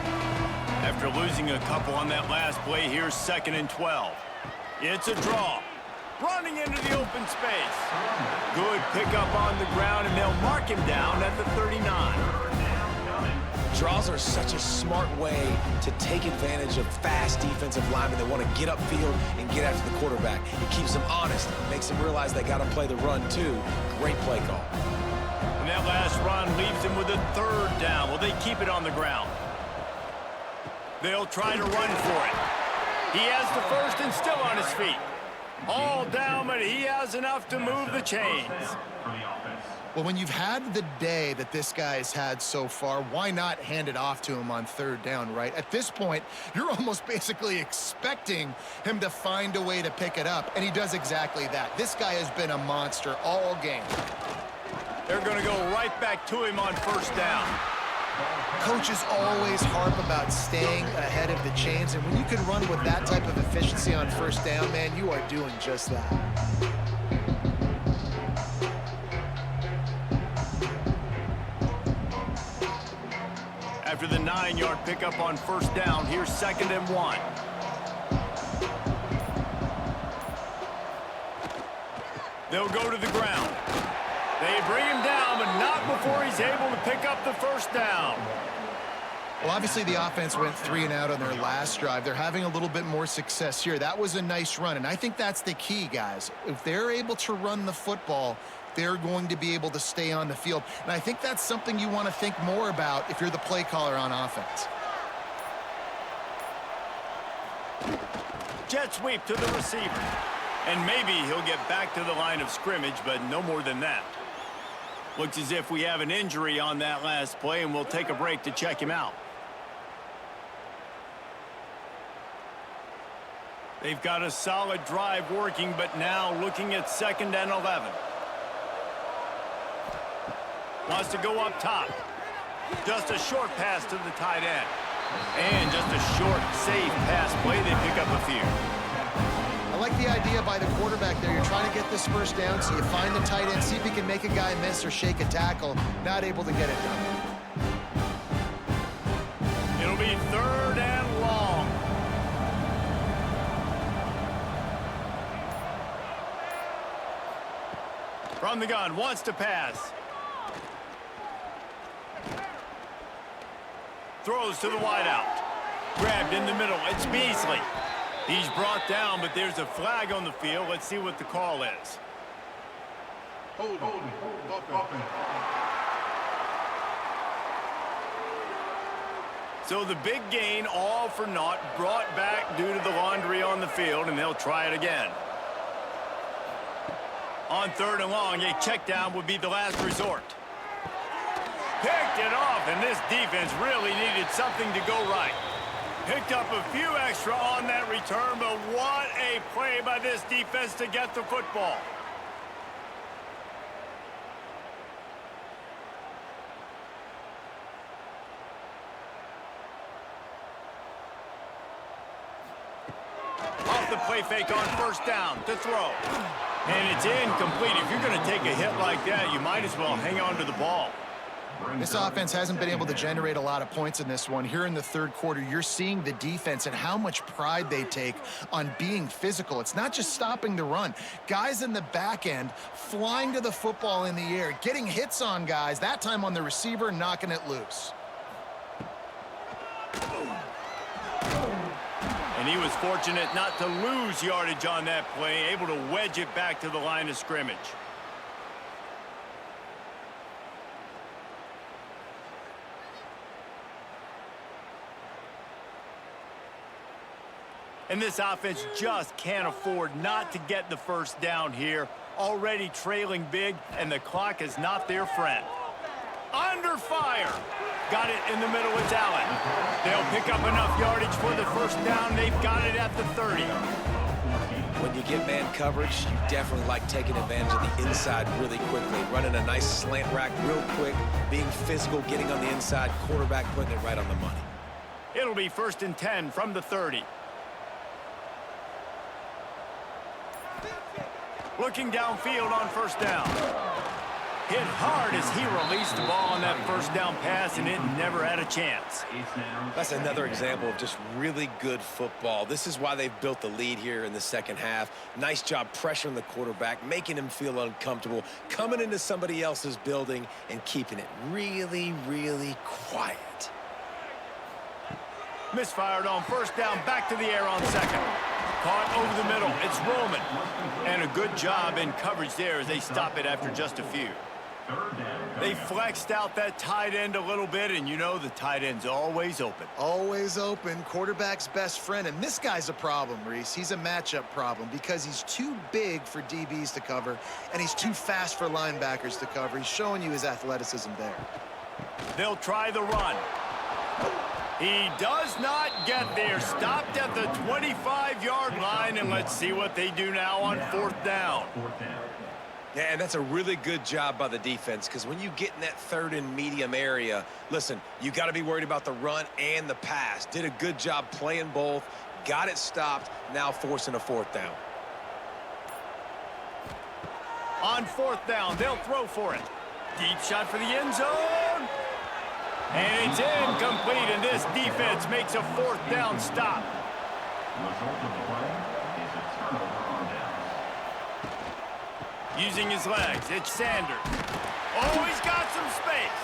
A: After losing a couple on that last play, here's 2nd and 12. It's a draw. Running into the open space. Good pickup on the ground, and they'll mark him down at the 39.
B: Draws are such a smart way to take advantage of fast defensive linemen that want to get upfield and get after the quarterback. It keeps them honest, makes them realize they got to play the run too. Great play call.
A: And that last run leaves them with a 3rd down. Will they keep it on the ground? They'll try to run for it. He has the 1st and still on his feet. All down, but he has enough to move the chains.
C: Well, when you've had the day that this guy's had so far, why not hand it off to him on 3rd down, right? At this point, you're almost basically expecting him to find a way to pick it up, and he does exactly that. This guy has been a monster all game.
A: They're going to go right back to him on 1st down.
C: Coaches always harp about staying ahead of the chains, and when you can run with that type of efficiency on 1st down, man, you are doing just that.
A: After the 9-yard pickup on 1st down, here's 2nd and 1. They'll go to the ground. They bring him down, but not before he's able to pick up the 1st down.
C: Well, obviously the offense went 3 and out on their last drive. They're having a little bit more success here. That was a nice run, and I think that's the key, guys. If they're able to run the football, they're going to be able to stay on the field. And I think that's something you want to think more about if you're the play caller on offense.
A: Jet sweep to the receiver. And maybe he'll get back to the line of scrimmage, but no more than that. Looks as if we have an injury on that last play, and we'll take a break to check him out. They've got a solid drive working, but now looking at 2nd and 11. Wants to go up top. Just a short pass to the tight end. And just a short, safe pass play. They pick up a few.
C: I like the idea by the quarterback there. You're trying to get this first down, so you find the tight end, see if he can make a guy miss or shake a tackle. Not able to get it done.
A: It'll be 3rd and long. From the gun, wants to pass. Throws to the wideout. Grabbed in the middle. It's Beasley. He's brought down, but there's a flag on the field. Let's see what the call is.
D: Hold.
A: So the big gain, all for naught, brought back due to the laundry on the field, and they'll try it again. On 3rd and long, a check down would be the last resort. Picked it off, and this defense really needed something to go right. Picked up a few extra on that return, but what a play by this defense to get the football. Off the play fake on 1st down to throw. And it's incomplete. If you're going to take a hit like that, you might as well hang on to the ball.
C: This offense hasn't been able to generate a lot of points in this one. Here in the 3rd quarter, you're seeing the defense and how much pride they take on being physical. It's not just stopping the run. Guys in the back end flying to the football in the air, getting hits on guys, that time on the receiver, knocking it loose.
A: And he was fortunate not to lose yardage on that play, able to wedge it back to the line of scrimmage. And this offense just can't afford not to get the first down here. Already trailing big, and the clock is not their friend. Under fire. Got it in the middle. It's Allen. They'll pick up enough yardage for the first down. They've got it at the 30.
B: When you get man coverage, you definitely like taking advantage of the inside really quickly. Running a nice slant rack real quick, being physical, getting on the inside, quarterback putting it right on the money.
A: It'll be 1st and 10 from the 30. Looking downfield on 1st down. Hit hard as he released the ball on that 1st down pass, and it never had a chance.
B: That's another example of just really good football. This is why they've built the lead here in the 2nd half. Nice job pressuring the quarterback, making him feel uncomfortable, coming into somebody else's building and keeping it really, really quiet.
A: Misfired on 1st down, back to the air on 2nd. Caught over the middle. It's Roman. And a good job in coverage there as they stop it after just a few. They flexed out that tight end a little bit, and you know the tight end's always open.
C: Always open. Quarterback's best friend. And this guy's a problem, Reese. He's a matchup problem because he's too big for DBs to cover, and he's too fast for linebackers to cover. He's showing you his athleticism there.
A: They'll try the run. He does not get there. Stopped at the 25-yard line, and let's see what they do now on 4th down.
B: Yeah, and that's a really good job by the defense because when you get in that 3rd and medium area, listen, you got to be worried about the run and the pass. Did a good job playing both, got it stopped, now forcing a 4th down.
A: On 4th down, they'll throw for it. Deep shot for the end zone. And it's incomplete, and this defense makes a 4th down stop. Using his legs, it's Sanders. Oh, he's got some space.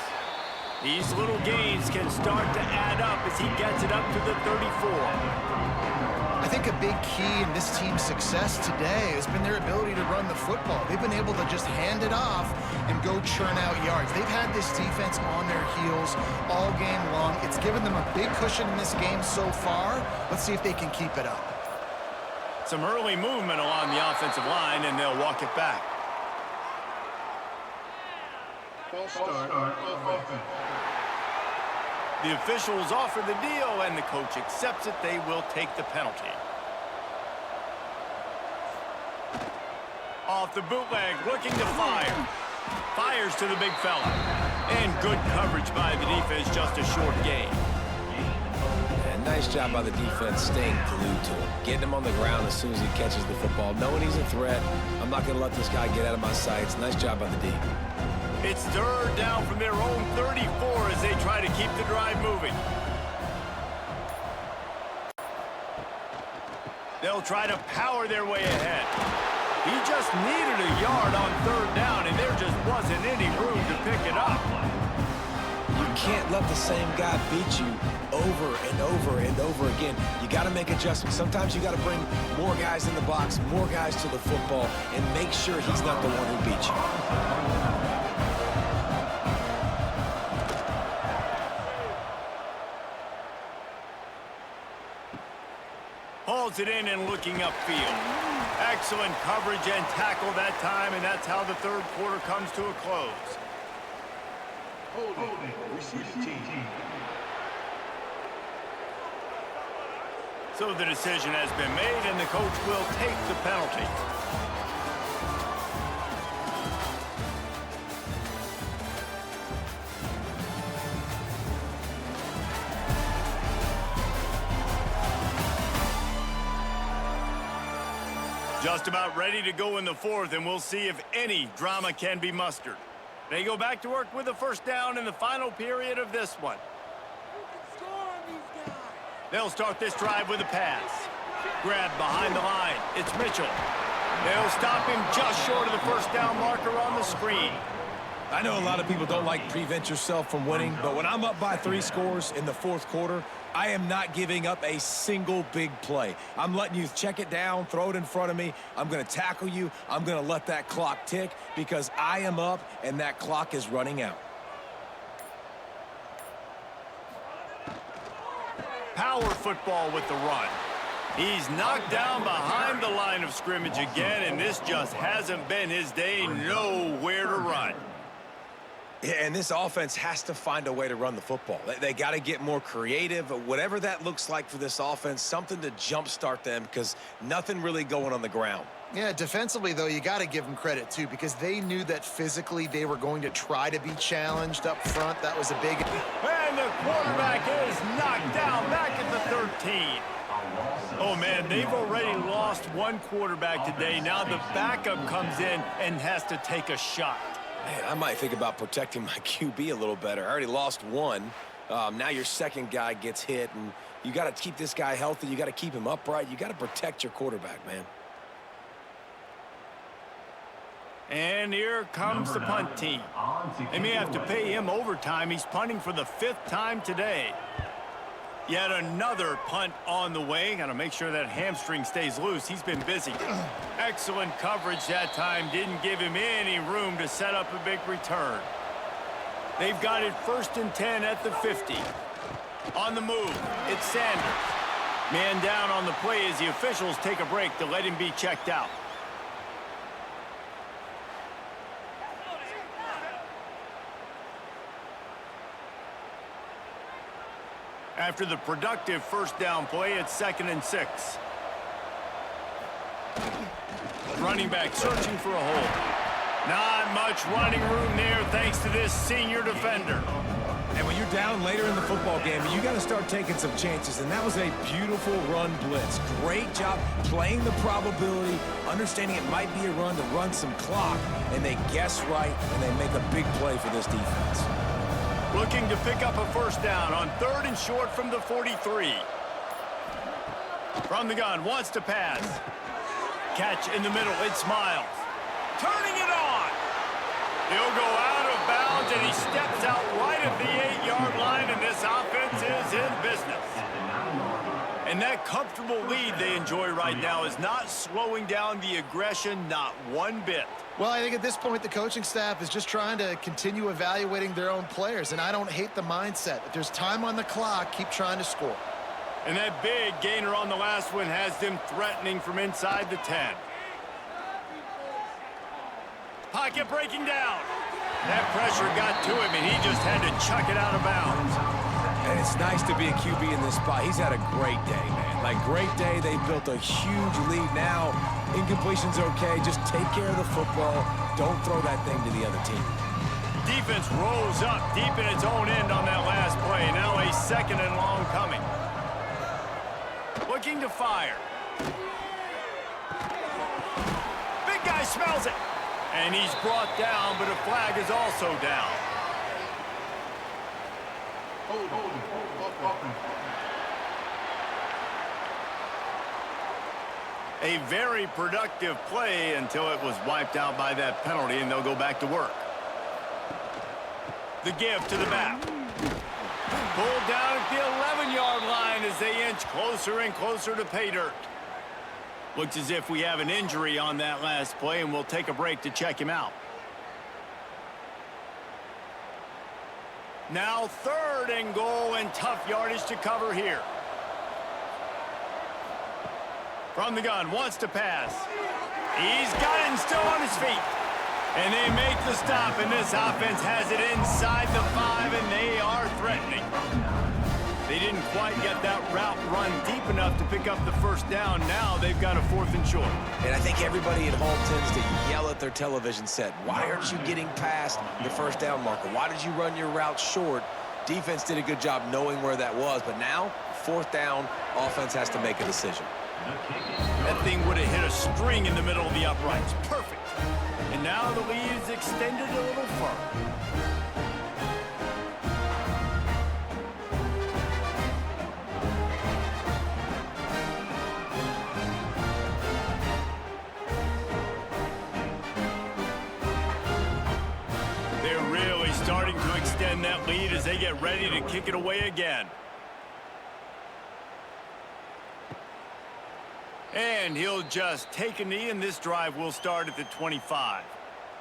A: These little gains can start to add up as he gets it up to the 34.
C: I think a big key in this team's success today has been their ability to run the football. They've been able to just hand it off and go churn out yards. They've had this defense on their heels all game long. It's given them a big cushion in this game so far. Let's see if they can keep it up.
A: Some early movement along the offensive line, and they'll walk it back.
D: False start on offense.
A: The officials offer the deal, and the coach accepts it. They will take the penalty. Off the bootleg, looking to fire. Fires to the big fella. And good coverage by the defense, just a short gain.
B: And nice job by the defense staying glued to him. Getting him on the ground as soon as he catches the football. Knowing he's a threat, I'm not going to let this guy get out of my sights. Nice job by the D.
A: It's third down from their own 34 as they try to keep the drive moving. They'll try to power their way ahead. He just needed a yard on third down, and there just wasn't any room to pick it up.
B: You can't let the same guy beat you over and over and over again. You got to make adjustments. Sometimes you got to bring more guys in the box, more guys to the football, and make sure he's not the one who beat you.
A: Hauls it in and looking upfield. Excellent coverage and tackle that time, and that's how the third quarter comes to a close.
D: Holding. Receiving team.
A: So the decision has been made, and the coach will take the penalty. Just about ready to go in the fourth, and we'll see if any drama can be mustered. They go back to work with a first down in the final period of this one. They'll start this drive with a pass. Grabbed behind the line. It's Mitchell. They'll stop him just short of the first down marker on the screen.
B: I know a lot of people don't like prevent yourself from winning, but when I'm up by 3 scores in the fourth quarter, I am not giving up a single big play. I'm letting you check it down, throw it in front of me. I'm going to tackle you. I'm going to let that clock tick because I am up and that clock is running out.
A: Power football with the run. He's knocked down behind the line of scrimmage again, and this just hasn't been his day. Nowhere to run.
B: Yeah, and this offense has to find a way to run the football. They got to get more creative, whatever that looks like for this offense, something to jumpstart them because nothing really going on the ground.
C: Yeah, defensively, though, you got to give them credit, too, because they knew that physically they were going to try to be challenged up front. That was a big...
A: And the quarterback is knocked down back at the 13. Oh, man, they've already lost one quarterback today. Now the backup comes in and has to take a shot.
B: Man, I might think about protecting my QB a little better. I already lost one. Now your second guy gets hit, and you got to keep this guy healthy. You got to keep him upright. You got to protect your quarterback, man.
A: And here comes the punt team. They may have to pay him overtime. He's punting for the 5th time today. Yet another punt on the way. Got to make sure that hamstring stays loose. He's been busy. Excellent coverage that time. Didn't give him any room to set up a big return. They've got it 1st and 10 at the 50. On the move, it's Sanders. Man down on the play as the officials take a break to let him be checked out. After the productive first down play, it's 2nd and 6. Running back searching for a hole. Not much running room there thanks to this senior defender.
B: And when you're down later in the football game, you got to start taking some chances, and that was a beautiful run blitz. Great job playing the probability, understanding it might be a run to run some clock, and they guess right, and they make a big play for this defense.
A: Looking to pick up a first down on 3rd and short from the 43. From the gun, wants to pass. Catch in the middle, it's Miles. Turning it on. He'll go out of bounds, and he steps out right at the And that comfortable lead they enjoy right now is not slowing down the aggression, not one bit.
C: Well, I think at this point the coaching staff is just trying to continue evaluating their own players, and I don't hate the mindset. If there's time on the clock, keep trying to score.
A: And that big gainer on the last one has them threatening from inside the 10. Pocket breaking down. That pressure got to him, and he just had to chuck it out of bounds.
B: And it's nice to be a QB in this spot. He's had a great day, man. Like, great day. They built a huge lead. Now, incompletion's okay. Just take care of the football. Don't throw that thing to the other team.
A: Defense rolls up deep in its own end on that last play. Now a 2nd and long coming. Looking to fire. Big guy smells it. And he's brought down, but a flag is also down. A very productive play until it was wiped out by that penalty, and they'll go back to work. The give to the back. Pulled down at the 11-yard line as they inch closer and closer to pay dirt. Looks as if we have an injury on that last play, and we'll take a break to check him out. Now 3rd and goal, and tough yardage to cover here. From the gun, wants to pass. He's got it and still on his feet. And they make the stop, and this offense has it inside the 5, and they are threatening. They didn't quite get that route run deep enough to pick up the 1st down. Now they've got a 4th and short.
B: And I think everybody at home tends to yell at their television set. Why aren't you getting past the 1st down marker? Why did you run your route short? Defense did a good job knowing where that was, but now 4th down, offense has to make a decision.
A: That thing would have hit a string in the middle of the uprights. Perfect. And now the lead is extended a little further. They're really starting to extend that lead as they get ready to kick it away again. And he'll just take a knee, and this drive will start at the 25.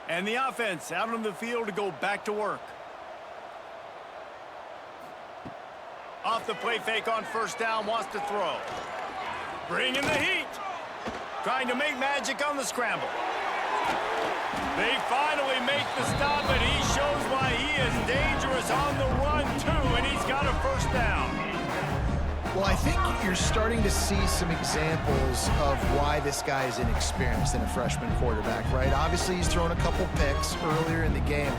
A: And the offense out on the field to go back to work. Off the play fake on 1st down, wants to throw. Bringing the heat. Trying to make magic on the scramble. They finally make the stop, and he shows why he is dangerous on the run, too, and he's got a 1st down.
C: Well, I think you're starting to see some examples of why this guy is inexperienced in a freshman quarterback, right? Obviously, he's thrown a couple picks earlier in the game.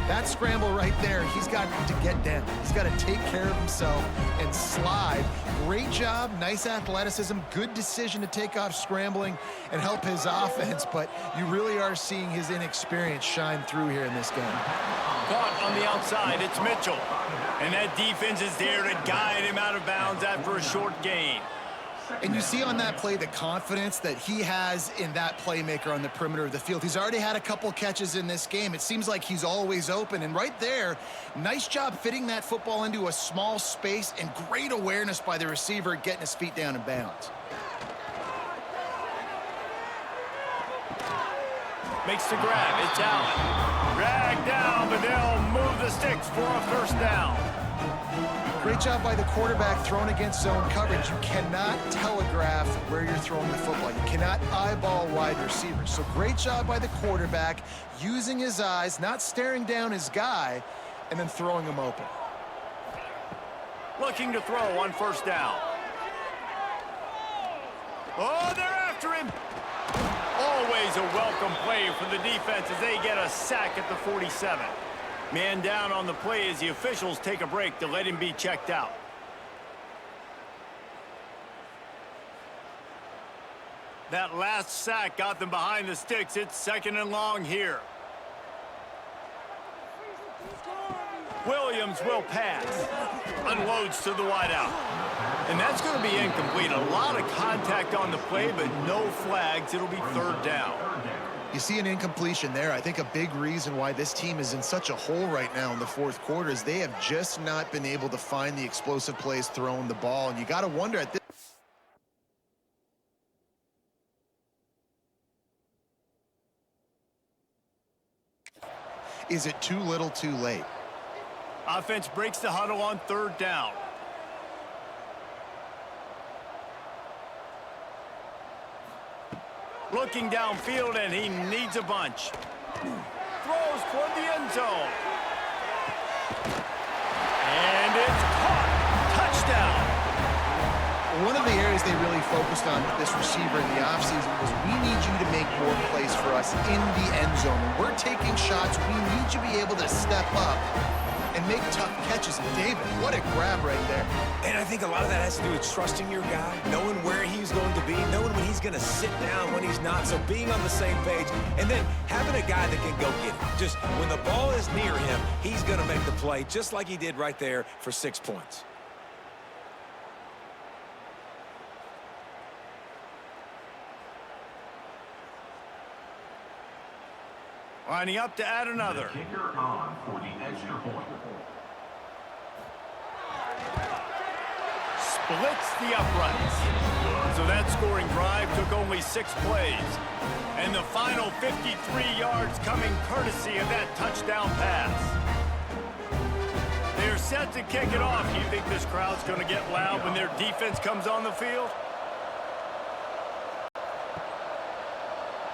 C: That scramble right there, he's got to get down. He's got to take care of himself and slide. Great job, nice athleticism, good decision to take off scrambling and help his offense, but you really are seeing his inexperience shine through here in this game.
A: Caught on the outside, it's Mitchell. And that defense is there to guide him out of bounds after a short gain.
C: And you see on that play the confidence that he has in that playmaker on the perimeter of the field. He's already had a couple catches in this game. It seems like he's always open. And right there, nice job fitting that football into a small space, and great awareness by the receiver getting his feet down in bounds.
A: Makes the grab, it's Allen. Dragged down, but they'll move the sticks for a 1st down.
C: Great job by the quarterback thrown against zone coverage. You cannot telegraph where you're throwing the football. You cannot eyeball wide receivers. So great job by the quarterback using his eyes, not staring down his guy, and then throwing him open.
A: Looking to throw on 1st down. Oh, they're after him. Always a welcome play for the defense as they get a sack at the 47. Man down on the play as the officials take a break to let him be checked out. That last sack got them behind the sticks. It's 2nd and long here. Williams will pass. Unloads to the wideout. And that's going to be incomplete. A lot of contact on the play, but no flags. It'll be 3rd down.
C: You see an incompletion there. I think a big reason why this team is in such a hole right now in the 4th quarter is they have just not been able to find the explosive plays throwing the ball. And you got to wonder at this. Is it too little too late?
A: Offense breaks the huddle on 3rd down. Looking downfield, and he needs a bunch. Throws toward the end zone. And it's caught. Touchdown.
C: One of the areas they really focused on with this receiver in the offseason was we need you to make more plays for us in the end zone. When we're taking shots, we need you to be able to step up and make tough catches. And David, what a grab right there.
B: And I think a lot of that has to do with trusting your guy, knowing where he's going to be, knowing when he's going to sit down, when he's not. So being on the same page, and then having a guy that can go get it. Just when the ball is near him, he's going to make the play, just like he did right there for 6 points.
A: Lining up to add another.
D: Kicker on for the extra point.
A: Splits the uprights. So that scoring drive took only 6 plays. And the final 53 yards coming courtesy of that touchdown pass. They're set to kick it off. Do you think this crowd's going to get loud when their defense comes on the field?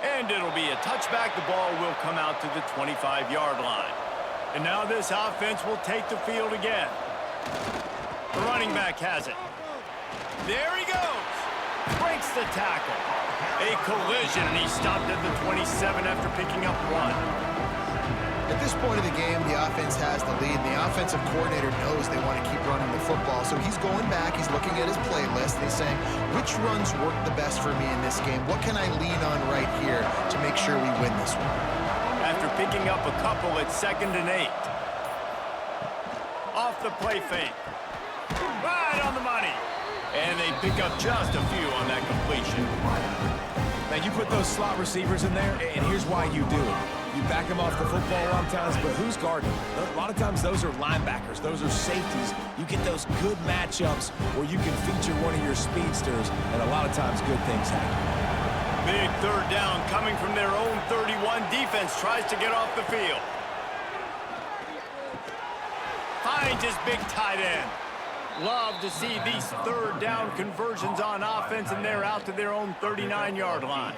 A: And it'll be a touchback. The ball will come out to the 25-yard line. And now this offense will take the field again. The running back has it. There he goes. Breaks the tackle. A collision, and he stopped at the 27 after picking up 1.
C: At this point of the game, the offense has the lead, and the offensive coordinator knows they want to keep running the football. So he's going back, he's looking at his playlist, and he's saying, which runs work the best for me in this game? What can I lean on right here to make sure we win this one?
A: After picking up a couple, it's 2nd and 8. Off the play fake. Right on the money. And they pick up just a few on that completion.
B: Now, you put those slot receivers in there, and here's why you do it. You back them off the football a lot of times, but who's guarding them? A lot of times those are linebackers. Those are safeties. You get those good matchups where you can feature one of your speedsters, and a lot of times good things happen.
A: Big 3rd down coming from their own 31. Defense tries to get off the field. Finds his big tight end. Love to see these 3rd down conversions on offense, and they're out to their own 39-yard line.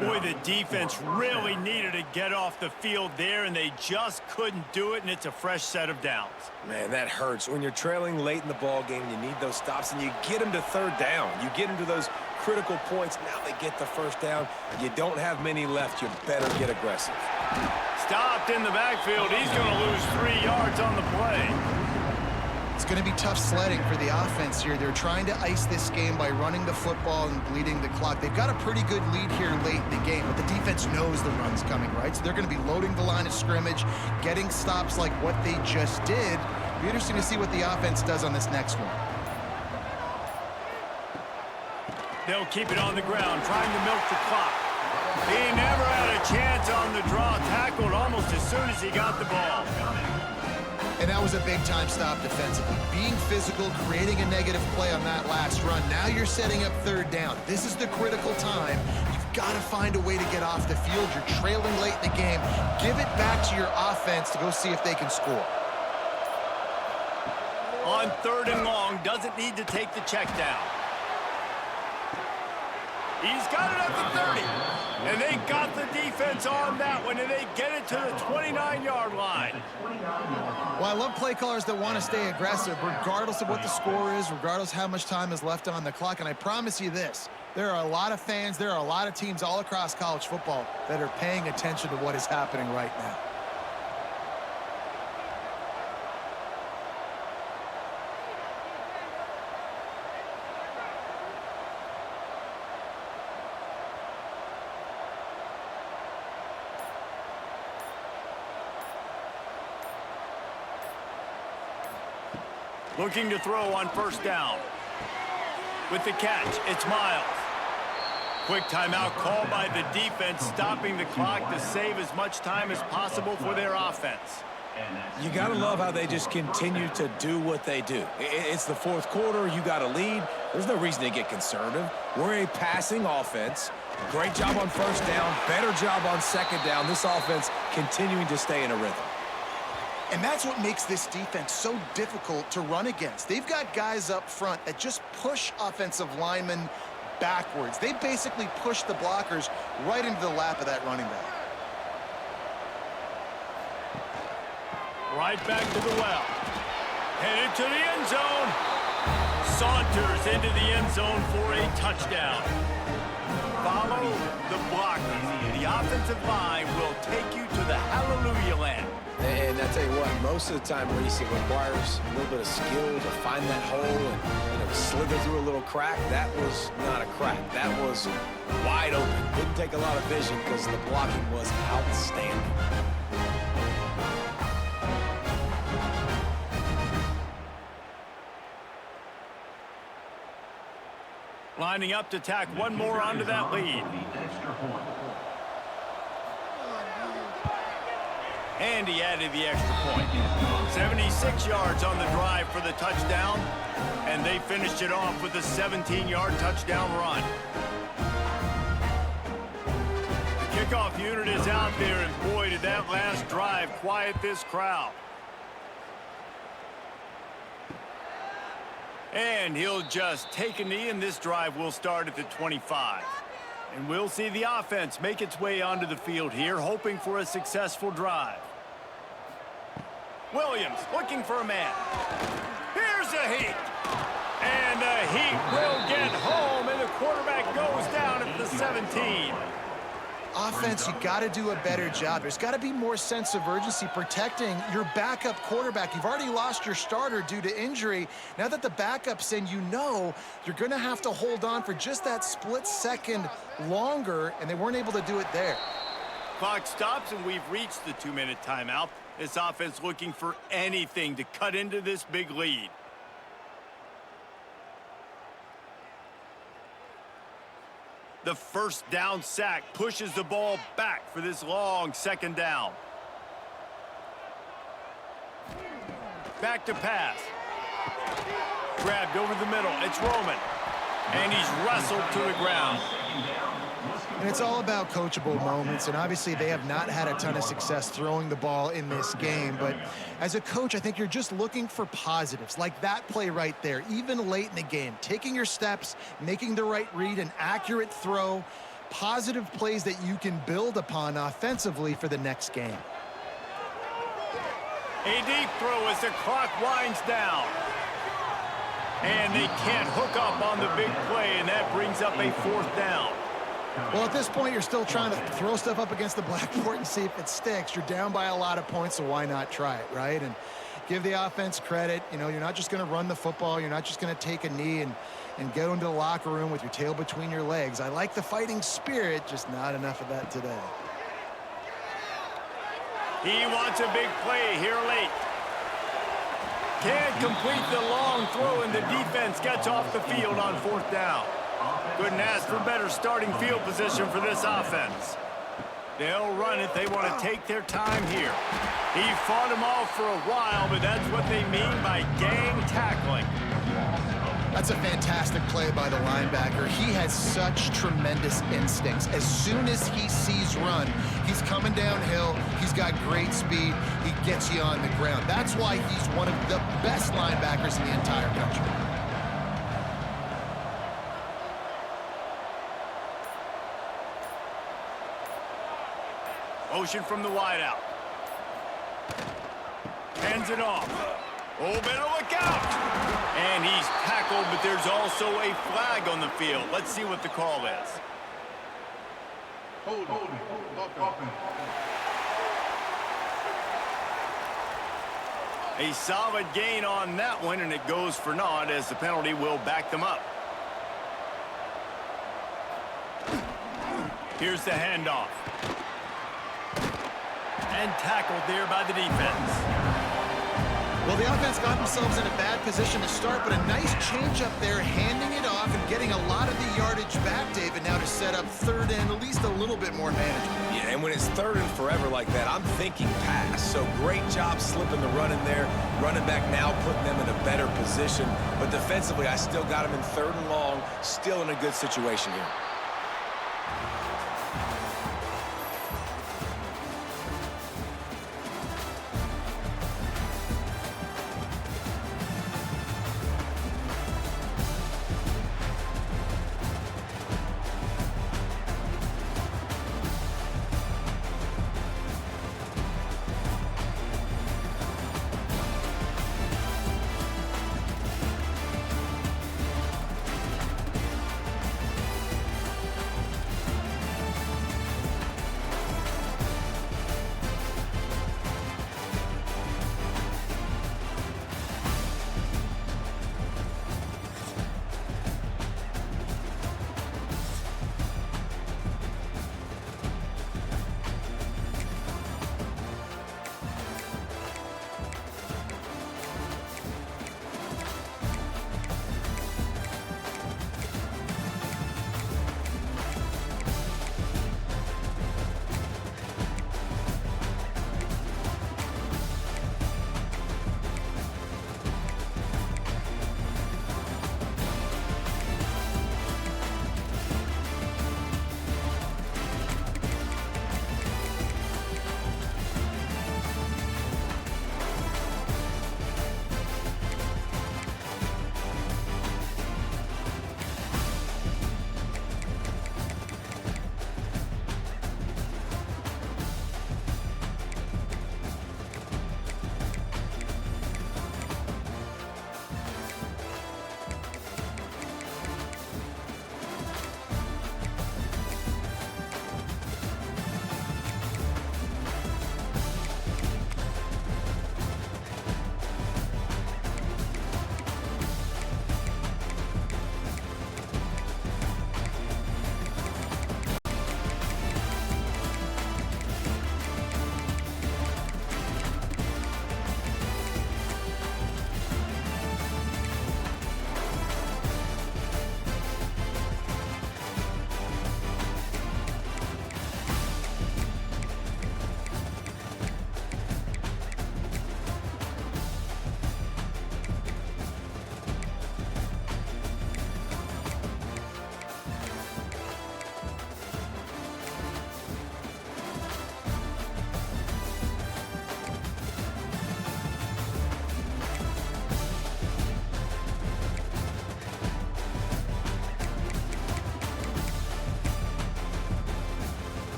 A: Boy, the defense really needed to get off the field there, and they just couldn't do it, and it's a fresh set of downs.
B: Man, that hurts. When you're trailing late in the ball game, you need those stops, and you get them to 3rd down. You get them to those critical points. Now they get the 1st down. You don't have many left. You better get aggressive.
A: Stopped in the backfield. He's going to lose 3 yards on the play.
C: It's going to be tough sledding for the offense here. They're trying to ice this game by running the football and bleeding the clock. They've got a pretty good lead here late in the game, but the defense knows the run's coming, right? So they're going to be loading the line of scrimmage, getting stops like what they just did. It'll be interesting to see what the offense does on this next one.
A: They'll keep it on the ground, trying to milk the clock. He never had a chance on the draw, tackled almost as soon as he got the ball.
C: And that was a big-time stop defensively. Being physical, creating a negative play on that last run. Now you're setting up 3rd down. This is the critical time. You've got to find a way to get off the field. You're trailing late in the game. Give it back to your offense to go see if they can score.
A: On 3rd and long, doesn't need to take the check down. He's got it at the 30. And they got the defense on that one, and they get it to the 29-yard line.
C: Well, I love play callers that want to stay aggressive, regardless of what the score is, regardless how much time is left on the clock. And I promise you this, there are a lot of fans, there are a lot of teams all across college football that are paying attention to what is happening right now.
A: Looking to throw on 1st down. With the catch, it's Miles. Quick timeout called by the defense, stopping the clock to save as much time as possible for their offense.
B: You got to love how they just continue to do what they do. It's the 4th quarter. You got a lead. There's no reason to get conservative. We're a passing offense. Great job on first down, better job on second down. This offense continuing to stay in a rhythm.
C: And that's what makes this defense so difficult to run against. They've got guys up front that just push offensive linemen backwards. They basically push the blockers right into the lap of that running back.
A: Right back to the well. Headed to the end zone. Saunters into the end zone for a touchdown. Follow the blockers. The offensive line will take you to the hallelujah land.
B: And I tell you what, most of the time, Reese, it requires a little bit of skill to find that hole and slither through a little crack. That was not a crack. That was wide open. Didn't take a lot of vision because the blocking was outstanding.
A: Lining up to tack one more onto that lead. And he added the extra point. 76 yards on the drive for the touchdown, and they finished it off with a 17-yard touchdown run. The kickoff unit is out there, and boy, did that last drive quiet this crowd. And he'll just take a knee, and this drive will start at the 25. And we'll see the offense make its way onto the field here, hoping for a successful drive. Williams looking for a man. Here's a heat. And the heat will get home, and the quarterback goes down at the 17.
C: Offense, you got to do a better job. There's got to be more sense of urgency protecting your backup quarterback. You've already lost your starter due to injury. Now that the backup's in, you know you're going to have to hold on for just that split second longer, and they weren't able to do it there.
A: Clock stops, and we've reached the 2-minute timeout. This offense looking for anything to cut into this big lead. The first down sack pushes the ball back for this long second down. Back to pass. Grabbed over the middle. It's Roman. And he's wrestled to the ground.
C: And it's all about coachable moments, and obviously they have not had a ton of success throwing the ball in this game. But as a coach, I think you're just looking for positives, like that play right there, even late in the game. Taking your steps, making the right read, an accurate throw, positive plays that you can build upon offensively for the next game.
A: A deep throw as the clock winds down. And they can't hook up on the big play, and that brings up a fourth down.
C: Well, at this point, you're still trying to throw stuff up against the blackboard and see if it sticks. You're down by a lot of points, so why not try it, right? And give the offense credit. You know, you're not just going to run the football. You're not just going to take a knee and go into the locker room with your tail between your legs. I like the fighting spirit, just not enough of that today.
A: He wants a big play here late. Can't complete the long throw, and the defense gets off the field on fourth down. Couldn't ask for better starting field position for this offense. They'll run it. They want to take their time here. He fought them off for a while, but that's what they mean by gang tackling.
C: That's a fantastic play by the linebacker. He has such tremendous instincts. As soon as he sees run, he's coming downhill. He's got great speed. He gets you on the ground. That's why he's one of the best linebackers in the entire country.
A: Motion from the wideout. Hands it off. Oh, better look out. And he's tackled, but there's also a flag on the field. Let's see what the call is.
D: Hold on.
A: A solid gain on that one, and it goes for naught as the penalty will back them up. Here's the handoff. And tackled there by the defense.
C: Well, the offense got themselves in a bad position to start, but a nice change up there, handing it off and getting a lot of the yardage back, David, now to set up third and at least a little bit more manageable.
B: Yeah, and when it's third and forever like that, I'm thinking pass. So great job slipping the run in there. Running back now, putting them in a better position. But defensively, I still got them in third and long, still in a good situation here.